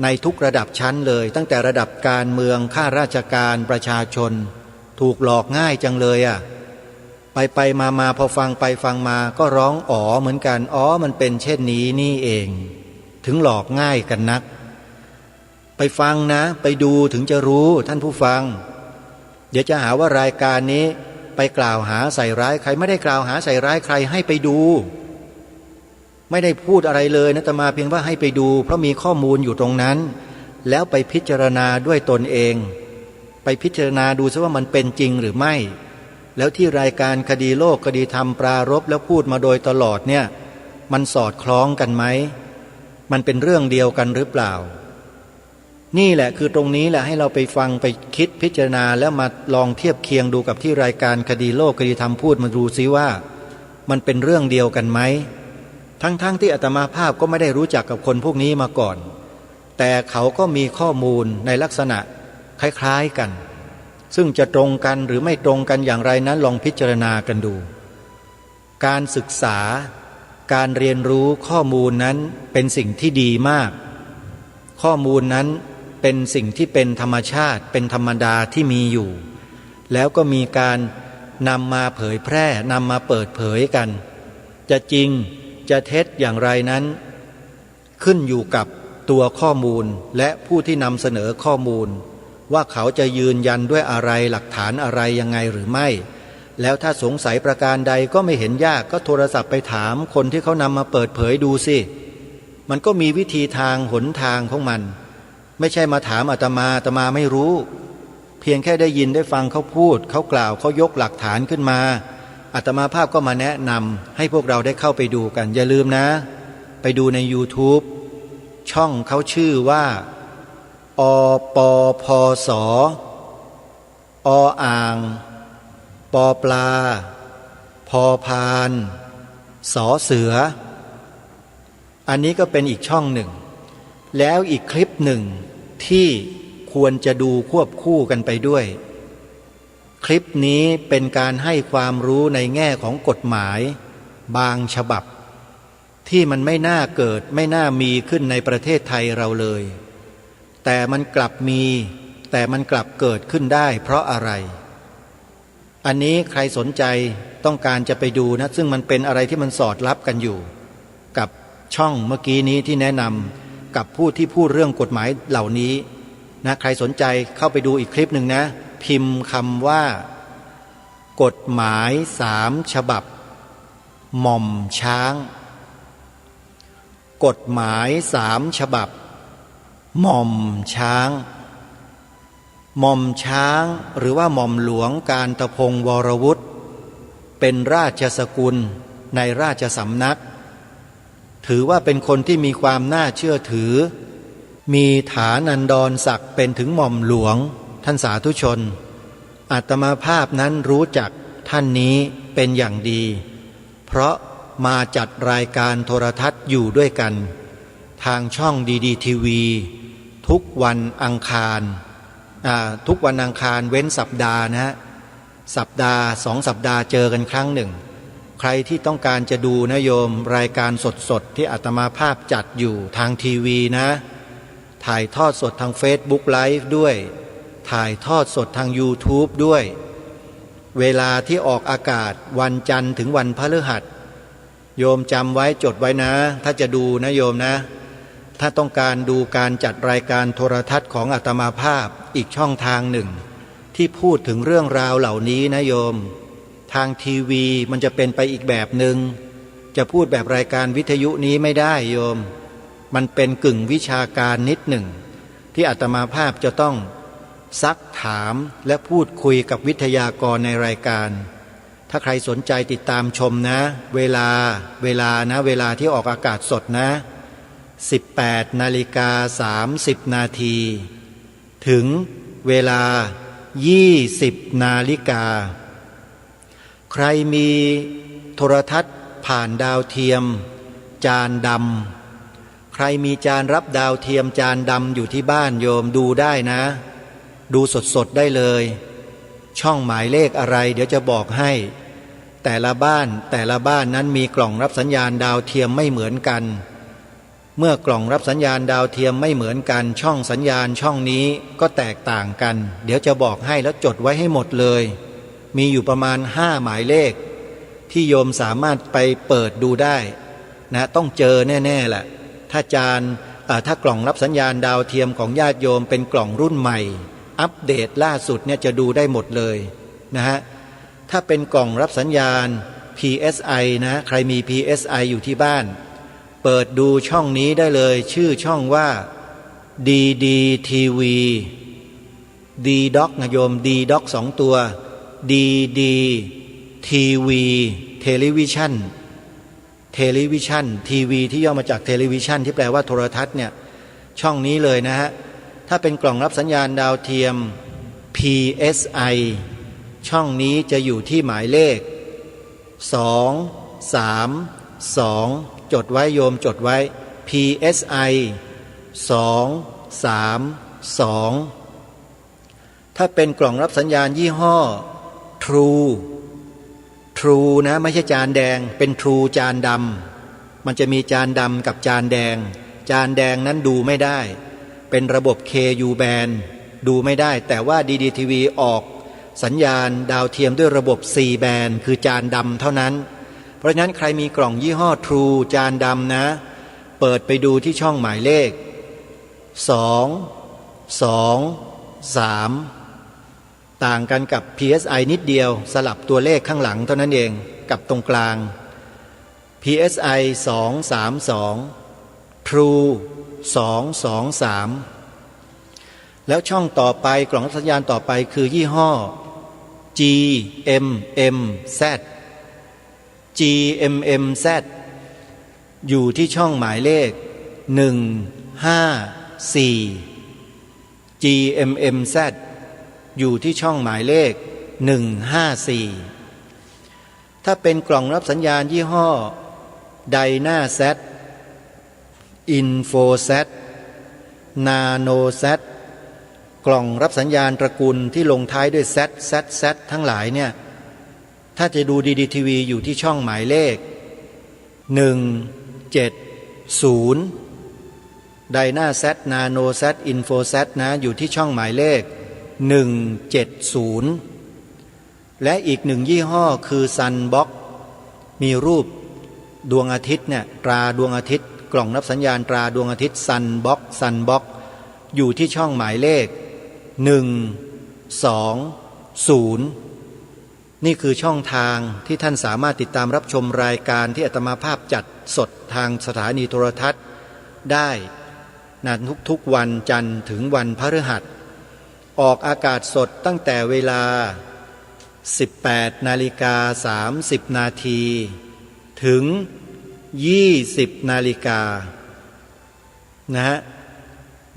ในทุกระดับชั้นเลยตั้งแต่ระดับการเมืองข้าราชการประชาชนถูกหลอกง่ายจังเลยอ่ะไปมาพอฟังไปฟังมาก็ร้องอ๋อเหมือนกันอ๋อมันเป็นเช่นนี้นี่เองถึงหลอกง่ายกันนักไปฟังนะไปดูถึงจะรู้ท่านผู้ฟังเดี๋ยวจะหาว่ารายการนี้ไปกล่าวหาใส่ร้ายใครไม่ได้กล่าวหาใส่ร้ายใครให้ไปดูไม่ได้พูดอะไรเลยนะแต่มาเพียงว่าให้ไปดูเพราะมีข้อมูลอยู่ตรงนั้นแล้วไปพิจารณาด้วยตนเองไปพิจารณาดูซะว่ามันเป็นจริงหรือไม่แล้วที่รายการคดีโลกคดีธรรมปรารภแล้วพูดมาโดยตลอดเนี่ยมันสอดคล้องกันไหมมันเป็นเรื่องเดียวกันหรือเปล่านี่แหละคือตรงนี้แหละให้เราไปฟังไปคิดพิจารณาแล้วมาลองเทียบเคียงดูกับที่รายการคดีโลกคดีธรรมพูดมาดูซิว่ามันเป็นเรื่องเดียวกันไหมทั้งที่อาตมาภาพก็ไม่ได้รู้จักกับคนพวกนี้มาก่อนแต่เขาก็มีข้อมูลในลักษณะคล้ายๆกันซึ่งจะตรงกันหรือไม่ตรงกันอย่างไรนั้นลองพิจารณากันดูการศึกษาการเรียนรู้ข้อมูลนั้นเป็นสิ่งที่ดีมากข้อมูลนั้นเป็นสิ่งที่เป็นธรรมชาติเป็นธรรมดาที่มีอยู่แล้วก็มีการนำมาเผยแพร่นำมาเปิดเผยกันจะจริงจะเท็จอย่างไรนั้นขึ้นอยู่กับตัวข้อมูลและผู้ที่นำเสนอข้อมูลว่าเขาจะยืนยันด้วยอะไรหลักฐานอะไรยังไงหรือไม่แล้วถ้าสงสัยประการใดก็ไม่เห็นยากก็โทรศัพท์ไปถามคนที่เขานำมาเปิดเผยดูสิมันก็มีวิธีทางหนทางของมันไม่ใช่มาถามอาตมาไม่รู้เพียงแค่ได้ยินได้ฟังเขาพูดเขากล่าวเขายกหลักฐานขึ้นมาอาตมาภาพก็มาแนะนำให้พวกเราได้เข้าไปดูกันอย่าลืมนะไปดูใน YouTube ช่องเขาชื่อว่าอปพสออ่างปอปลาพอพานสอเสืออันนี้ก็เป็นอีกช่องหนึ่งแล้วอีกคลิปหนึ่งที่ควรจะดูควบคู่กันไปด้วยคลิปนี้เป็นการให้ความรู้ในแง่ของกฎหมายบางฉบับที่มันไม่น่าเกิดไม่น่ามีขึ้นในประเทศไทยเราเลยแต่มันกลับมีแต่มันกลับเกิดขึ้นได้เพราะอะไรอันนี้ใครสนใจต้องการจะไปดูนะซึ่งมันเป็นอะไรที่มันสอดรับกันอยู่กับช่องเมื่อกี้นี้ที่แนะนำกับผู้ที่พูดเรื่องกฎหมายเหล่านี้นะใครสนใจเข้าไปดูอีกคลิปหนึ่งนะพิมพ์คำว่ากฎหมาย3 ฉบับหม่อมช้างกฎหมาย3 ฉบับหม่อมช้างหม่อมช้างหรือว่าหม่อมหลวงกาญตพงศ์วรวุฒิเป็นราชสกุลในราชสำนักถือว่าเป็นคนที่มีความน่าเชื่อถือมีฐานันดรศักดิ์เป็นถึงหม่อมหลวงท่านสาธุชนอาตมาภาพนั้นรู้จักท่านนี้เป็นอย่างดีเพราะมาจัดรายการโทรทัศน์อยู่ด้วยกันท ทางช่องดีทีวีทุกวันอังคารทุกวันอังคารเว้นสัปดาห์นะฮะสัปดาห์2 สัปดาห์เจอกันครั้งหนึ่งใครที่ต้องการจะดูนะโยมรายการสดๆที่อาตมาภาพจัดอยู่ทางทีวีนะถ่ายทอดสดทาง Facebook Live ด้วยถ่ายทอดสดทาง YouTube ด้วยเวลาที่ออกอากาศวันจันทร์ถึงวันพฤหัสโยมจำไว้จดไว้นะถ้าจะดูนะโยมนะถ้าต้องการดูการจัดรายการโทรทัศน์ของอาตมาภาพอีกช่องทางหนึ่งที่พูดถึงเรื่องราวเหล่านี้นะโยมทางทีวีมันจะเป็นไปอีกแบบหนึ่งจะพูดแบบรายการวิทยุนี้ไม่ได้โยมมันเป็นกึ่งวิชาการนิดหนึ่งที่อาตมาภาพจะต้องซักถามและพูดคุยกับวิทยากรในรายการถ้าใครสนใจติดตามชมนะเวลาที่ออกอากาศสดนะ18:30 นาทีถึงเวลา20 นาฬิกาใครมีโทรทัศน์ผ่านดาวเทียมจานดำใครมีจานรับดาวเทียมจานดำอยู่ที่บ้านโยมดูได้นะดูสดๆได้เลยช่องหมายเลขอะไรเดี๋ยวจะบอกให้แต่ละบ้านนั้นมีกล่องรับสัญญาณดาวเทียมไม่เหมือนกันเมื่อกล่องรับสัญญาณดาวเทียมไม่เหมือนกันช่องสัญญาณช่องนี้ก็แตกต่างกันเดี๋ยวจะบอกให้แล้วจดไว้ให้หมดเลยมีอยู่ประมาณ5 หมายเลขที่โยมสามารถไปเปิดดูได้นะต้องเจอแน่ๆแหละถ้ากล่องรับสัญญาณดาวเทียมของญาติโยมเป็นกล่องรุ่นใหม่อัปเดตล่าสุดเนี่ยจะดูได้หมดเลยนะฮะถ้าเป็นกล่องรับสัญญาณ PSI นะใครมี PSI อยู่ที่บ้านเปิดดูช่องนี้ได้เลยชื่อช่องว่า DDTV D-Doc นะโยม D-Doc 2 ตัว DDTV เทเลวิชั่นทีวีที่ย่อมาจากเทเลวิชั่นที่แปลว่าโทรทัศน์เนี่ยช่องนี้เลยนะฮะถ้าเป็นกล่องรับสัญญาณดาวเทียม PSI ช่องนี้จะอยู่ที่หมายเลข232จดไว้โยมจดไว้ PSI 232ถ้าเป็นกล่องรับสัญญาณยี่ห้อ True นะไม่ใช่จานแดงเป็น True จานดำมันจะมีจานดำกับจานแดงจานแดงนั้นดูไม่ได้เป็นระบบ KU band ดูไม่ได้แต่ว่า DDTV ออกสัญญาณดาวเทียมด้วยระบบ C band คือจานดำเท่านั้นเพราะฉะนั้นใครมีกล่องยี่ห้อ True จานดำนะเปิดไปดูที่ช่องหมายเลข223ต่างกันกับ PSI นิดเดียวสลับตัวเลขข้างหลังเท่านั้นเองกับตรงกลาง PSI 232 True 223แล้วช่องต่อไปกล่องสัญญาณต่อไปคือยี่ห้อ GMMZ อยู่ที่ช่องหมายเลข154 GMMZ อยู่ที่ช่องหมายเลข154ถ้าเป็นกล่องรับสัญญาณยี่ห้อ DynaZ InfoZ NanoZ กล่องรับสัญญาณตระกูลที่ลงท้ายด้วย Z ทั้งหลายเนี่ยถ้าจะดู DDTV อยู่ที่ช่องหมายเลข170 DynaZ NanoZ InfoZ นะอยู่ที่ช่องหมายเลข170และอีกหนึ่งยี่ห้อคือ Sunbox มีรูปดวงอาทิตย์เนี่ยตราดวงอาทิตย์กล่องรับสัญญาณตราดวงอาทิตย์ Sunbox อยู่ที่ช่องหมายเลข120นี่คือช่องทางที่ท่านสามารถติดตามรับชมรายการที่อาตมาภาพจัดสดทางสถานีโทรทัศน์ได้ทุกวันจันทร์ถึงวันพฤหัสออกอากาศสดตั้งแต่เวลา 18:30 นาทีถึง 20 นาฬิกานะฮะ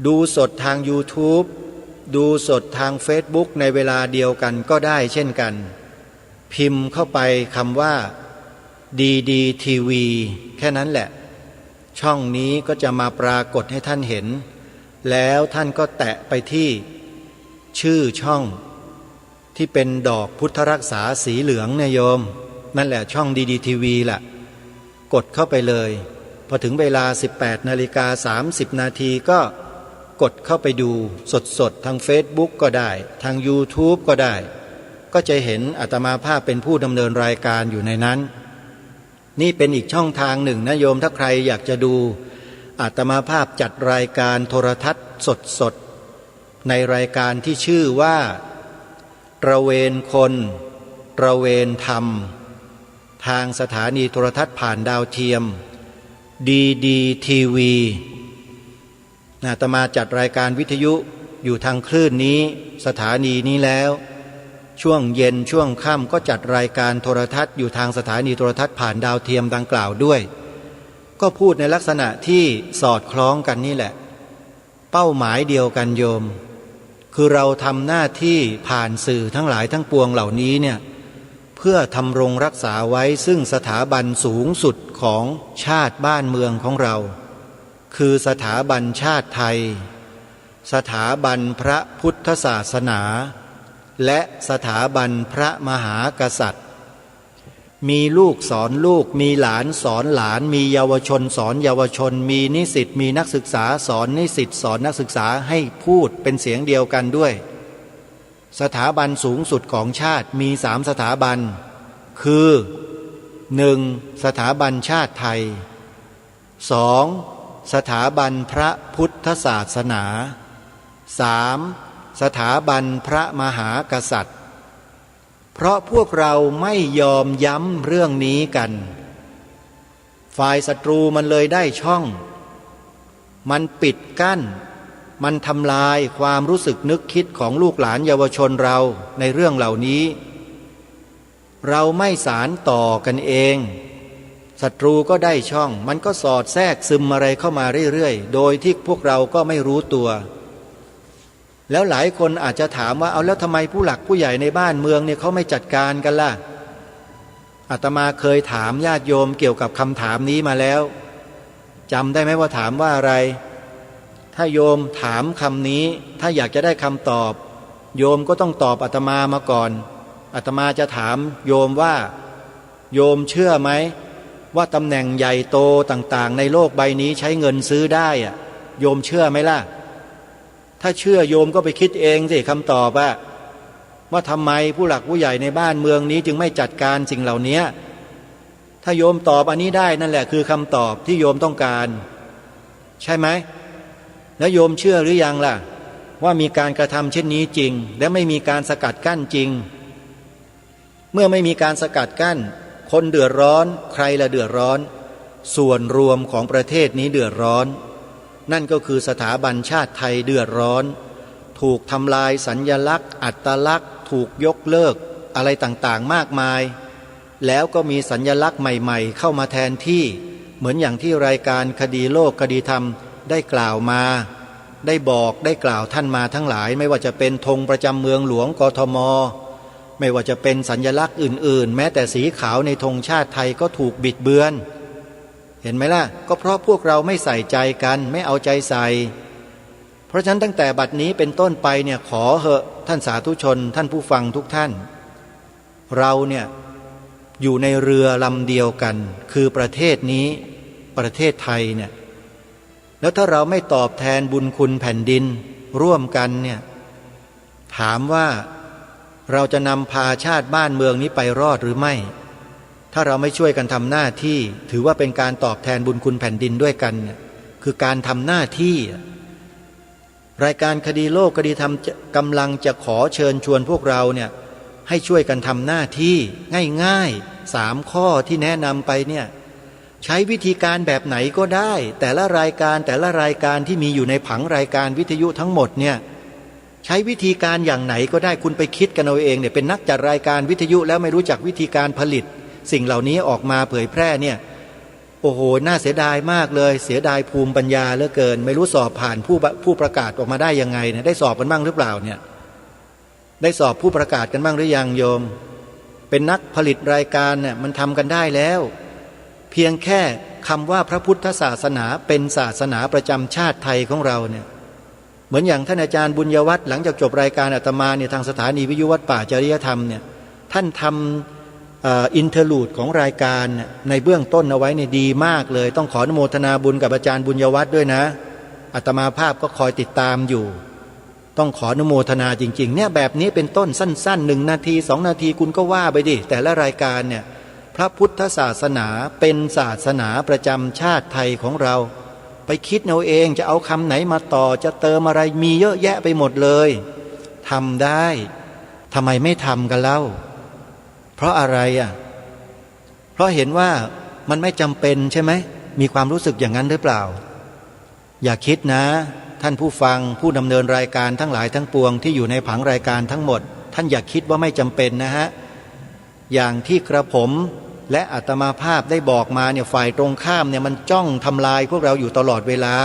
ดูสดทาง YouTube ดูสดทาง Facebook ในเวลาเดียวกันก็ได้เช่นกันพิมพ์เข้าไปคำว่า DDTV แค่นั้นแหละ ช่องนี้ก็จะมาปรากฏให้ท่านเห็นแล้วท่านก็แตะไปที่ชื่อช่องที่เป็นดอกพุทธรักษาสีเหลืองเนี่ยโยมนั่นแหละช่องดีทีวีล่ะกดเข้าไปเลยพอถึงเวลา 18:30 นาทีก็กดเข้าไปดูสดๆทาง Facebook ก็ได้ทาง YouTube ก็ได้ก็จะเห็นอาตมาภาพเป็นผู้ดำเนินรายการอยู่ในนั้นนี่เป็นอีกช่องทางหนึ่งนะโยมถ้าใครอยากจะดูอาตมาภาพจัดรายการโทรทัศน์สดๆในรายการที่ชื่อว่าตระเวนคนตระเวนธรรมทางสถานีโทรทัศน์ผ่านดาวเทียมดีทีวีอาตมาจัดรายการวิทยุอยู่ทางคลื่นนี้สถานีนี้แล้วช่วงเย็นช่วงค่ำก็จัดรายการโทรทัศน์อยู่ทางสถานีโทรทัศน์ผ่านดาวเทียมดังกล่าวด้วยก็พูดในลักษณะที่สอดคล้องกันนี่แหละเป้าหมายเดียวกันโยมคือเราทำหน้าที่ผ่านสื่อทั้งหลายทั้งปวงเหล่านี้เนี่ยเพื่อทำรงรักษาไว้ซึ่งสถาบันสูงสุดของชาติบ้านเมืองของเราคือสถาบันชาติไทยสถาบันพระพุทธศาสนาและสถาบันพระมหากษัตริย์มีลูกสอนลูกมีหลานสอนหลานมีเยาวชนสอนเยาวชนมีนิสิตมีนักศึกษาสอนนิสิตสอนนักศึกษาให้พูดเป็นเสียงเดียวกันด้วยสถาบันสูงสุดของชาติมี3 สถาบันคือ 1. สถาบันชาติไทย 2. สถาบันพระพุทธศาสนา 3. สถาบันพระมหากษัตริย์เพราะพวกเราไม่ยอมย้ำเรื่องนี้กันฝ่ายศัตรูมันเลยได้ช่องมันปิดกั้นมันทำลายความรู้สึกนึกคิดของลูกหลานเยาวชนเราในเรื่องเหล่านี้เราไม่สารต่อกันเองศัตรูก็ได้ช่องมันก็สอดแทรกซึมอะไรเข้ามาเรื่อยๆโดยที่พวกเราก็ไม่รู้ตัวแล้วหลายคนอาจจะถามว่าเอาแล้วทำไมผู้หลักผู้ใหญ่ในบ้านเมืองเนี่ยเขาไม่จัดการกันล่ะอาตมาเคยถามญาติโยมเกี่ยวกับคำถามนี้มาแล้วจำได้ไหมว่าถามว่าอะไรถ้าโยมถามคำนี้ถ้าอยากจะได้คำตอบโยมก็ต้องตอบอาตมามาก่อนอาตมาจะถามโยมว่าโยมเชื่อไหมว่าตำแหน่งใหญ่โตต่างๆในโลกใบนี้ใช้เงินซื้อได้อะโยมเชื่อไหมล่ะถ้าเชื่อโยมก็ไปคิดเองสิคำตอบว่าทำไมผู้หลักผู้ใหญ่ในบ้านเมืองนี้จึงไม่จัดการสิ่งเหล่านี้ถ้าโยมตอบอันนี้ได้นั่นแหละคือคำตอบที่โยมต้องการใช่ไหมแล้วโยมเชื่อหรือยังล่ะว่ามีการกระทำเช่นนี้จริงและไม่มีการสกัดกั้นจริงเมื่อไม่มีการสกัดกั้นคนเดือดร้อนใครละเดือดร้อนส่วนรวมของประเทศนี้เดือดร้อนนั่นก็คือสถาบันชาติไทยเดือดร้อนถูกทำลายสัญลักษณ์อัตลักษณ์ถูกยกเลิกอะไรต่างๆมากมายแล้วก็มีสัญลักษณ์ใหม่ๆเข้ามาแทนที่เหมือนอย่างที่รายการคดีโลกคดีธรรมได้กล่าวมาได้บอกได้กล่าวท่านมาทั้งหลายไม่ว่าจะเป็นธงประจำเมืองหลวงกทมไม่ว่าจะเป็นสัญลักษณ์อื่นๆแม้แต่สีขาวในธงชาติไทยก็ถูกบิดเบือนเห็นไหมล่ะก็เพราะพวกเราไม่ใส่ใจกันไม่เอาใจใส่เพราะฉะนั้นตั้งแต่บัดนี้เป็นต้นไปเนี่ยขอเหอะท่านสาธุชนท่านผู้ฟังทุกท่านเราเนี่ยอยู่ในเรือลำเดียวกันคือประเทศนี้ประเทศไทยเนี่ยแล้วถ้าเราไม่ตอบแทนบุญคุณแผ่นดินร่วมกันเนี่ยถามว่าเราจะนำพาชาติบ้านเมืองนี้ไปรอดหรือไม่ถ้าเราไม่ช่วยกันทำหน้าที่ถือว่าเป็นการตอบแทนบุญคุณแผ่นดินด้วยกันคือการทำหน้าที่รายการคดีโลกคดีธรรมกำลังจะขอเชิญชวนพวกเราเนี่ยให้ช่วยกันทำหน้าที่ง่ายๆ3 ข้อที่แนะนำไปเนี่ยใช้วิธีการแบบไหนก็ได้แต่ละรายการที่มีอยู่ในผังรายการวิทยุทั้งหมดเนี่ยใช้วิธีการอย่างไหนก็ได้คุณไปคิดกันเอาเองเนี่ยเป็นนักจัดรายการวิทยุแล้วไม่รู้จักวิธีการผลิตสิ่งเหล่านี้ออกมาเผยแพร่เนี่ยโอ้โหน่าเสียดายมากเลยเสียดายภูมิปัญญาเหลือเกินไม่รู้สอบผ่านผู้ประกาศออกมาได้ยังไงเนี่ยได้สอบกันบ้างหรือเปล่าเนี่ยได้สอบผู้ประกาศกันบ้างหรือยังโยมเป็นนักผลิตรายการเนี่ยมันทำกันได้แล้วเพียงแค่ คำว่าพระพุทธศาสนาเป็นศาสนาประจำชาติไทยของเราเนี่ยเหมือนอย่างท่านอาจารย์บุญยวัฒน์หลังจากจบรายการอาตมาเนี่ยทางสถานีวิทยุวัดป่าจริยธรรมเนี่ยท่านทำอินเทอร์ลูดของรายการในเบื้องต้นเอาไว้เนี่ยดีมากเลยต้องขออนุโมทนาบุญกับอาจารย์บุญยวัฒน์ด้วยนะอาตมาภาพก็คอยติดตามอยู่ต้องขออนุโมทนาจริงๆเนี่ยแบบนี้เป็นต้นสั้นๆ1 นาที 2 นาทีคุณก็ว่าไปดิแต่ละรายการเนี่ยพระพุทธศาสนาเป็นศาสนาประจำชาติไทยของเราไปคิดเอาเองจะเอาคำไหนมาต่อจะเติมอะไรมีเยอะแยะไปหมดเลยทำได้ทำไมไม่ทำกันเล่าเพราะอะไรเพราะเห็นว่ามันไม่จำเป็นใช่ไหมมีความรู้สึกอย่างนั้นหรือเปล่าอย่าคิดนะท่านผู้ฟังผู้ดำเนินรายการทั้งหลายทั้งปวงที่อยู่ในผังรายการทั้งหมดท่านอย่าคิดว่าไม่จำเป็นนะฮะอย่างที่กระผมและอาตมาภาพได้บอกมาเนี่ยฝ่ายตรงข้ามเนี่ยมันจ้องทำลายพวกเราอยู่ตลอดเวลา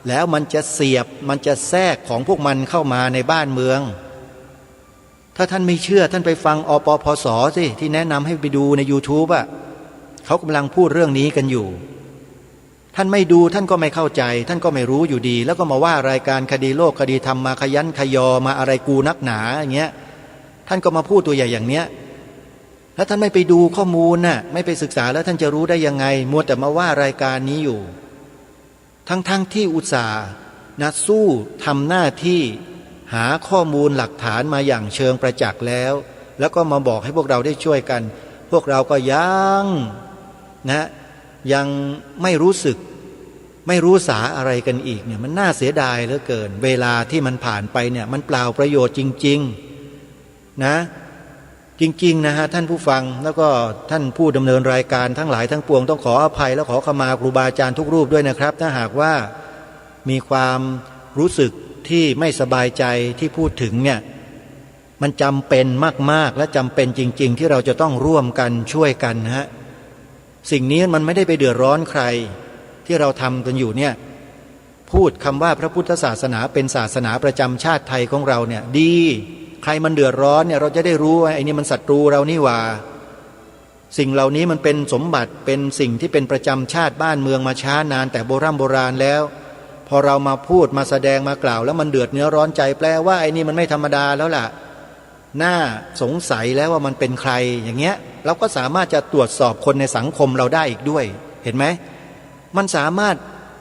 แล้วมันจะเสียบมันจะแทรกของพวกมันเข้ามาในบ้านเมืองถ้าท่านไม่เชื่อท่านไปฟังอปพส.สิที่แนะนำให้ไปดูใน YouTube เขากำลังพูดเรื่องนี้กันอยู่ท่านไม่ดูท่านก็ไม่เข้าใจท่านก็ไม่รู้อยู่ดีแล้วก็มาว่ารายการคดีโลกคดีธรรมมาขยันขยอมาอะไรกูนักหนาอย่างเงี้ยท่านก็มาพูดตัวใหญ่อย่างเนี้ยแล้วท่านไม่ไปดูข้อมูลน่ะไม่ไปศึกษาแล้วท่านจะรู้ได้ยังไงมัวแต่มาว่ารายการนี้อยู่ทั้งที่อุตส่าห์สู้ทำหน้าที่หาข้อมูลหลักฐานมาอย่างเชิงประจักษ์แล้วก็มาบอกให้พวกเราได้ช่วยกันพวกเราก็ยังไม่รู้สึกไม่รู้สาอะไรกันอีกเนี่ยมันน่าเสียดายเหลือเกินเวลาที่มันผ่านไปเนี่ยมันเปล่าประโยชน์จริงๆนะจริงๆนะฮะท่านผู้ฟังแล้วก็ท่านผู้ดำเนินรายการทั้งหลายทั้งปวงต้องขออภัยและขอขมาครูบาอาจารย์ทุกรูปด้วยนะครับถ้าหากว่ามีความรู้สึกที่ไม่สบายใจที่พูดถึงเนี่ยมันจำเป็นมากๆและจำเป็นจริงๆที่เราจะต้องร่วมกันช่วยกันฮะสิ่งนี้มันไม่ได้ไปเดือดร้อนใครที่เราทำกันอยู่เนี่ยพูดคำว่าพระพุทธศาสนาเป็นศาสนาประจำชาติไทยของเราเนี่ยดีใครมันเดือดร้อนเนี่ยเราจะได้รู้ว่าไอ้นี่มันศัตรูเรานี่หว่าสิ่งเหล่านี้มันเป็นสมบัติเป็นสิ่งที่เป็นประจำชาติบ้านเมืองมาช้านานแต่โบราณแล้วพอเรามาพูดมาแสดงมากล่าวแล้วมันเดือดเนื้อร้อนใจแปลว่าไอ้นี่มันไม่ธรรมดาแล้วล่ะน่าสงสัยแล้วว่ามันเป็นใครอย่างเงี้ยเราก็สามารถจะตรวจสอบคนในสังคมเราได้อีกด้วยเห็นไหมมันสามารถ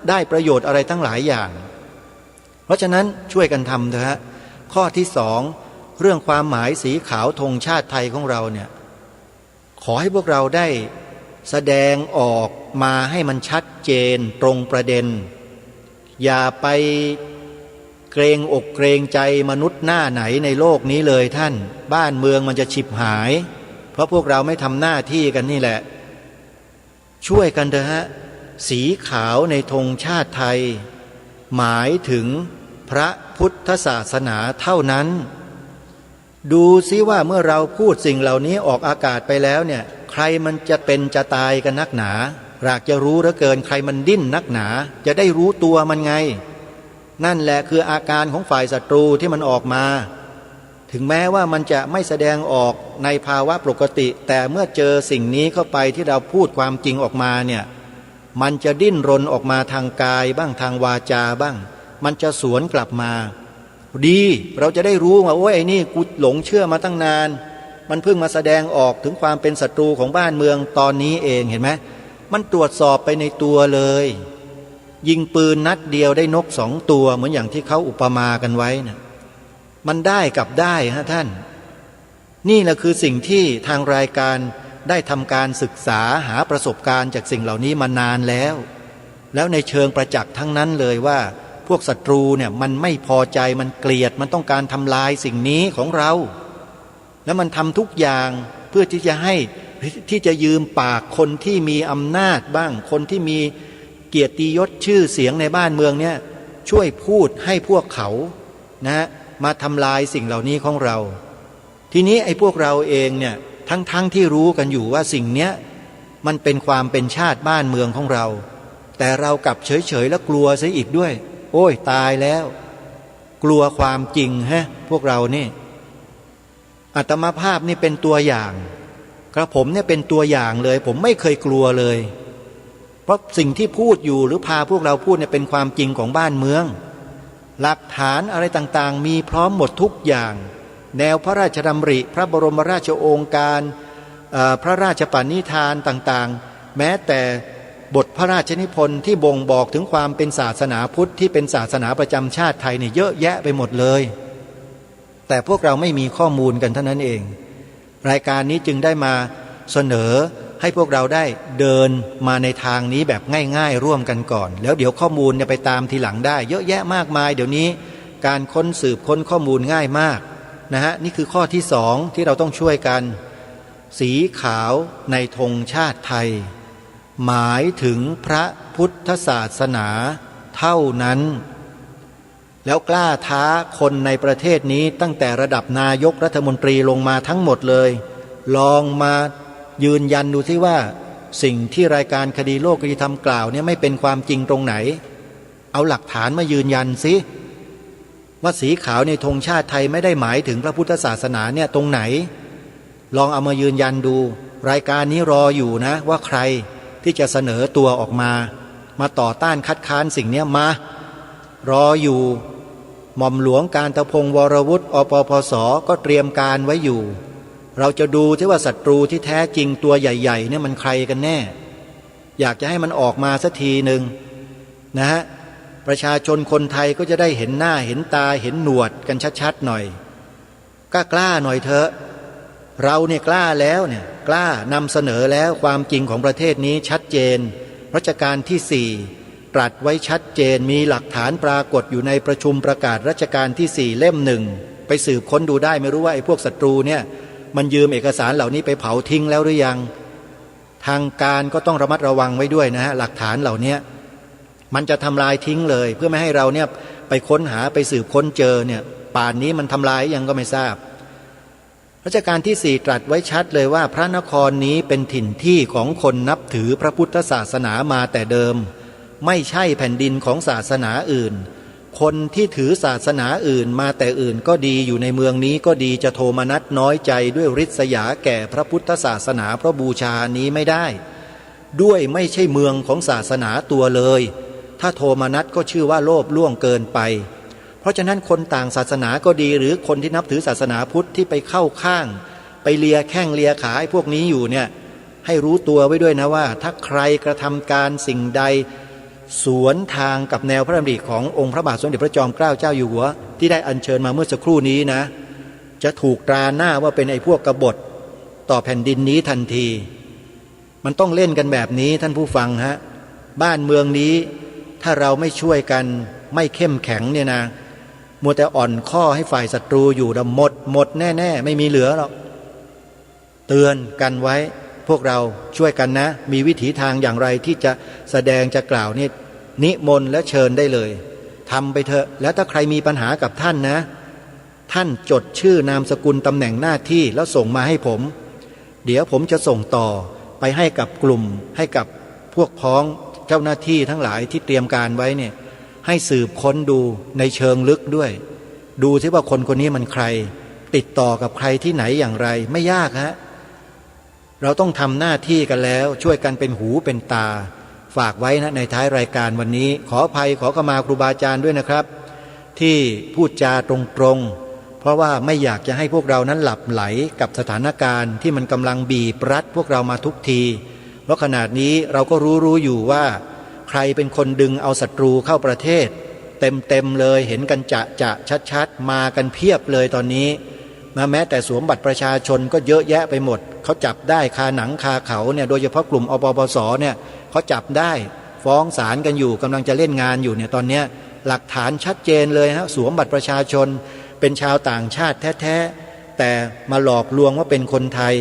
ได้ประโยชน์อะไรทั้งหลายอย่างเพราะฉะนั้นช่วยกันทำเถอะฮะข้อที่2เรื่องความหมายสีขาวธงชาติไทยของเราเนี่ยขอให้พวกเราได้แสดงออกมาให้มันชัดเจนตรงประเด็นอย่าไปเกรงอกเกรงใจมนุษย์หน้าไหนในโลกนี้เลยท่านบ้านเมืองมันจะฉิบหายเพราะพวกเราไม่ทำหน้าที่กันนี่แหละช่วยกันเถอะฮะสีขาวในธงชาติไทยหมายถึงพระพุทธศาสนาเท่านั้นดูซิว่าเมื่อเราพูดสิ่งเหล่านี้ออกอากาศไปแล้วเนี่ยใครมันจะเป็นจะตายกันนักหนาอยากจะรู้เหลือเกินใครมันดิ้นนักหนาจะได้รู้ตัวมันไงนั่นแหละคืออาการของฝ่ายศัตรูที่มันออกมาถึงแม้ว่ามันจะไม่แสดงออกในภาวะปกติแต่เมื่อเจอสิ่งนี้เข้าไปที่เราพูดความจริงออกมาเนี่ยมันจะดิ้นรนออกมาทางกายบ้างทางวาจาบ้างมันจะสวนกลับมาดีเราจะได้รู้ว่าโอ้ยไอ้นี่กูหลงเชื่อมาตั้งนานมันเพิ่งมาแสดงออกถึงความเป็นศัตรูของบ้านเมืองตอนนี้เองเห็นไหมมันตรวจสอบไปในตัวเลยยิงปืนนัดเดียวได้นก2 ตัวเหมือนอย่างที่เขาอุปมากันไว้นะมันได้กับได้ฮะท่านนี่แหละคือสิ่งที่ทางรายการได้ทำการศึกษาหาประสบการณ์จากสิ่งเหล่านี้มานานแล้วในเชิงประจักษ์ทั้งนั้นเลยว่าพวกศัตรูเนี่ยมันไม่พอใจมันเกลียดมันต้องการทำลายสิ่งนี้ของเราแล้วมันทำทุกอย่างเพื่อที่จะยืมปากคนที่มีอำนาจบ้างคนที่มีเกียรติยศชื่อเสียงในบ้านเมืองเนี่ยช่วยพูดให้พวกเขานะมาทำลายสิ่งเหล่านี้ของเราทีนี้ไอ้พวกเราเองเนี่ยทั้งที่รู้กันอยู่ว่าสิ่งเนี้ยมันเป็นความเป็นชาติบ้านเมืองของเราแต่เรากลับเฉยและกลัวซะอีกด้วยโอ้ยตายแล้วกลัวความจริงฮะพวกเรานี่อาตมาภาพนี่เป็นตัวอย่างกระผมเนี่ยเป็นตัวอย่างเลยผมไม่เคยกลัวเลย เพราะสิ่งที่พูดอยู่หรือพาพวกเราพูดเนี่ยเป็นความจริงของบ้านเมืองหลักฐานอะไรต่างๆมีพร้อมหมดทุกอย่างแนวพระราชดำริพระบรมราชโองการพระราชปณิธานต่างๆแม้แต่บทพระราชนิพนธ์ที่บ่งบอกถึงความเป็นศาสนาพุทธที่เป็นศาสนาประจำชาติไทยเนี่ยเยอะแยะไปหมดเลยแต่พวกเราไม่มีข้อมูลกันเท่านั้นเองรายการนี้จึงได้มาเสนอให้พวกเราได้เดินมาในทางนี้แบบง่ายๆร่วมกันก่อนแล้วเดี๋ยวข้อมูลเนี่ยไปตามทีหลังได้เยอะแยะมากมายเดี๋ยวนี้การค้นสืบค้นข้อมูลง่ายมากนะฮะนี่คือข้อที่สองที่เราต้องช่วยกันสีขาวในธงชาติไทยหมายถึงพระพุทธศาสนาเท่านั้นแล้วกล้าท้าคนในประเทศนี้ตั้งแต่ระดับนายกรัฐมนตรีลงมาทั้งหมดเลยลองมายืนยันดูที่ว่าสิ่งที่รายการคดีโลกคดีธรรมกล่าวเนี่ยไม่เป็นความจริงตรงไหนเอาหลักฐานมายืนยันสิว่าสีขาวในธงชาติไทยไม่ได้หมายถึงพระพุทธศาสนาเนี่ยตรงไหนลองเอามายืนยันดูรายการนี้รออยู่นะว่าใครที่จะเสนอตัวออกมาต่อต้านคัดค้านสิ่งนี้มารออยู่หม่อมหลวงการตะพงศ์วรวุฒิอปปสก็เตรียมการไว้อยู่เราจะดูที่ว่าศัตรูที่แท้จริงตัวใหญ่ๆเนี่ยมันใครกันแน่อยากจะให้มันออกมาสักทีหนึ่งนะฮะประชาชนคนไทยก็จะได้เห็นหน้าเห็นตาเห็นหนวดกันชัดๆหน่อยกล้าหน่อยเถอะเราเนี่ยกล้าแล้วเนี่ยกล้านำเสนอแล้วความจริงของประเทศนี้ชัดเจนรัชกาลที่ 4ตรัสไว้ชัดเจนมีหลักฐานปรากฏอยู่ในประชุมประกาศรัชกาลที่ 4เล่ม 1ไปสืบค้นดูได้ไม่รู้ว่าไอ้พวกศัตรูเนี่ยมันยืมเอกสารเหล่านี้ไปเผาทิ้งแล้วหรือยังทางการก็ต้องระมัดระวังไว้ด้วยนะฮะหลักฐานเหล่านี้มันจะทำลายทิ้งเลยเพื่อไม่ให้เราเนี่ยไปค้นหาไปสืบค้นเจอเนี่ยป่านนี้มันทำลายยังก็ไม่ทราบรัชกาลที่ 4ตรัสไว้ชัดเลยว่าพระนครนี้เป็นถิ่นที่ของคนนับถือพระพุทธศาสนามาแต่เดิมไม่ใช่แผ่นดินของศาสนาอื่นคนที่ถือศาสนาอื่นมาแต่อื่นก็ดีอยู่ในเมืองนี้ก็ดีจะโทมนัสน้อยใจด้วยริษยาแก่พระพุทธศาสนาเพราะบูชานี้ไม่ได้ด้วยไม่ใช่เมืองของศาสนาตัวเลยถ้าโทมนัสก็ชื่อว่าโลภล่วงเกินไปเพราะฉะนั้นคนต่างศาสนาก็ดีหรือคนที่นับถือศาสนาพุทธที่ไปเข้าข้างไปเลียแข้งเลียขาไอ้พวกนี้อยู่เนี่ยให้รู้ตัวไว้ด้วยนะว่าถ้าใครกระทำการสิ่งใดสวนทางกับแนวพระดำริขององค์พระบาทสมเด็จพระจอมเกล้าเจ้าอยู่หัวที่ได้อัญเชิญมาเมื่อสักครู่นี้นะจะถูกตราหน้าว่าเป็นไอ้พวกกบฏต่อแผ่นดินนี้ทันทีมันต้องเล่นกันแบบนี้ท่านผู้ฟังฮะบ้านเมืองนี้ถ้าเราไม่ช่วยกันไม่เข้มแข็งเนี่ยนะมัวแต่อ่อนข้อให้ฝ่ายศัตรูอยู่ดำหมดแน่ๆไม่มีเหลือหรอกเตือนกันไว้พวกเราช่วยกันนะมีวิถีทางอย่างไรที่จะแสดงจะกล่าวนี่นิมนต์และเชิญได้เลยทำไปเถอะแล้วถ้าใครมีปัญหากับท่านนะท่านจดชื่อนามสกุลตำแหน่งหน้าที่แล้วส่งมาให้ผมเดี๋ยวผมจะส่งต่อไปให้กับกลุ่มให้กับพวกพ้องเจ้าหน้าที่ทั้งหลายที่เตรียมการไว้เนี่ยให้สืบค้นดูในเชิงลึกด้วยดูซิว่าคนคนนี้มันใครติดต่อกับใครที่ไหนอย่างไรไม่ยากฮะเราต้องทำหน้าที่กันแล้วช่วยกันเป็นหูเป็นตาฝากไว้นะในท้ายรายการวันนี้ขออภัยขอขมาครูบาอาจารย์ด้วยนะครับที่พูดจาตรงๆเพราะว่าไม่อยากจะให้พวกเรานั้นหลับไหลกับสถานการณ์ที่มันกำลังบีบรัดพวกเรามาทุกทีเพราะขนาดนี้เราก็รู้อยู่ว่าใครเป็นคนดึงเอาศัตรูเข้าประเทศเต็มเลยเห็นกันจะชัดๆมากันเพียบเลยตอนนี้แม้แต่สวมบัตรประชาชนก็เยอะแยะไปหมดเขาจับได้คาหนังคาเขาเนี่ยโดยเฉพาะกลุ่มอปปสเนี่ยเขาจับได้ฟ้องศาลกันอยู่กำลังจะเล่นงานอยู่เนี่ยตอนนี้หลักฐานชัดเจนเลยฮะสวมบัตรประชาชนเป็นชาวต่างชาติแท้ๆแต่มาหลอกลวงว่าเป็นคนไทย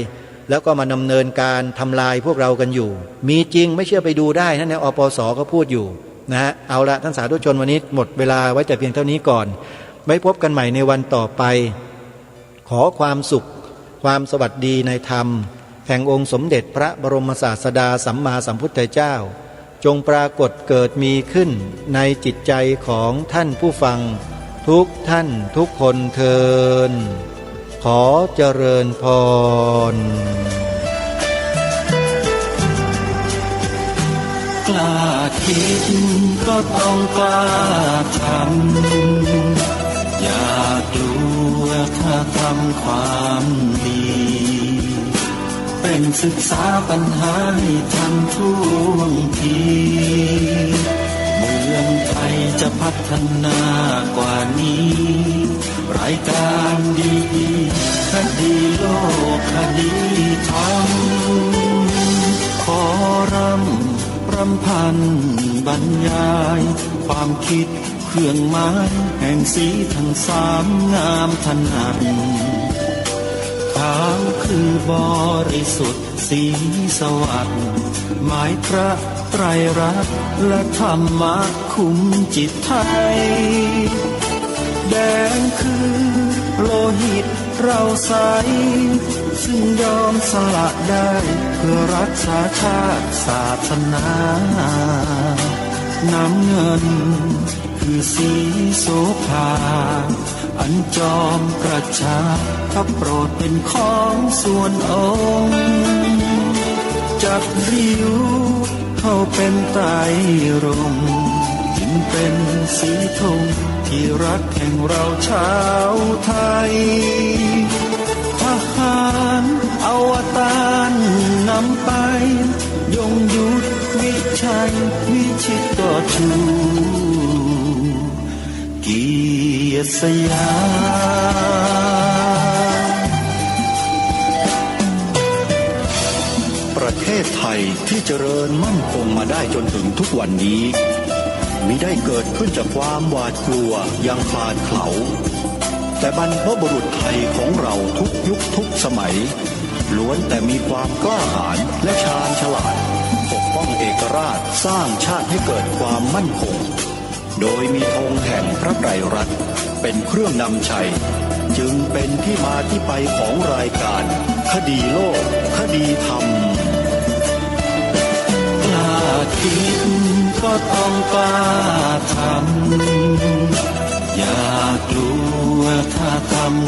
แล้วก็มาดำเนินการทำลายพวกเรากันอยู่มีจริงไม่เชื่อไปดูได้นะในอปสก็พูดอยู่นะฮะเอาละท่านสาธุชนวันนี้หมดเวลาไว้แต่เพียงเท่านี้ก่อนไว้พบกันใหม่ในวันต่อไปขอความสุขความสวัสดีในธรรมแห่งองค์สมเด็จพระบรมศาสดาสัมมาสัมพุทธเจ้าจงปรากฏเกิดมีขึ้นในจิตใจของท่านผู้ฟังทุกท่านทุกคนเทินขอเจริญพร กล้าคิดก็ต้องกล้าทำอย่ากลัวถ้าทำความดีเป็นศึกษาปัญหาให้ทันท่วงทีเมืองไทยจะพัฒนากว่านี้รายการดีคดีโลกคดีธรรมขอรำพันบรรยายความคิดเครื่องหมายแห่งสีทั้งสามงามถนัดขาวคือบริสุทธิ์สีสวัสดิ์หมายพระไตรรัตน์และธรรมะคุ้มจิตไทยแดงคือโลหิตเราใสซึ่งยอมสละได้เพื่อรักษาชาติศาสนาน้ำเงินคือสีโสภาอันจอมกระชากถ้าโปรดเป็นของส่วนองค์จับริ้วเข้าเป็นไตรรงค์จึงเป็นสีธงที่รักแห่งเราชาวไทยทหารอวตารนำไปยงยุทธวิชัยวิชิตก็ชูเกียรติสยามประเทศไทยที่เจริญมั่นคงมาได้จนถึงทุกวันนี้มิได้เกิดขึ้นจากความหวาดกลัวอย่างพลาดเขลาแต่บรรพบุรุษไทยของเราทุกยุคทุกสมัยล้วนแต่มีความกล้าหาญและชาญฉลาดปกป้องเอกราชสร้างชาติให้เกิดความมั่นคงโดยมีธงแห่งพระไตรรัตน์เป็นเครื่องนำชัยจึงเป็นที่มาที่ไปของรายการคดีโลกคดีธรรมกล้าคิดก็ต้องกล้าทำอย่ากลัวถ้าทำ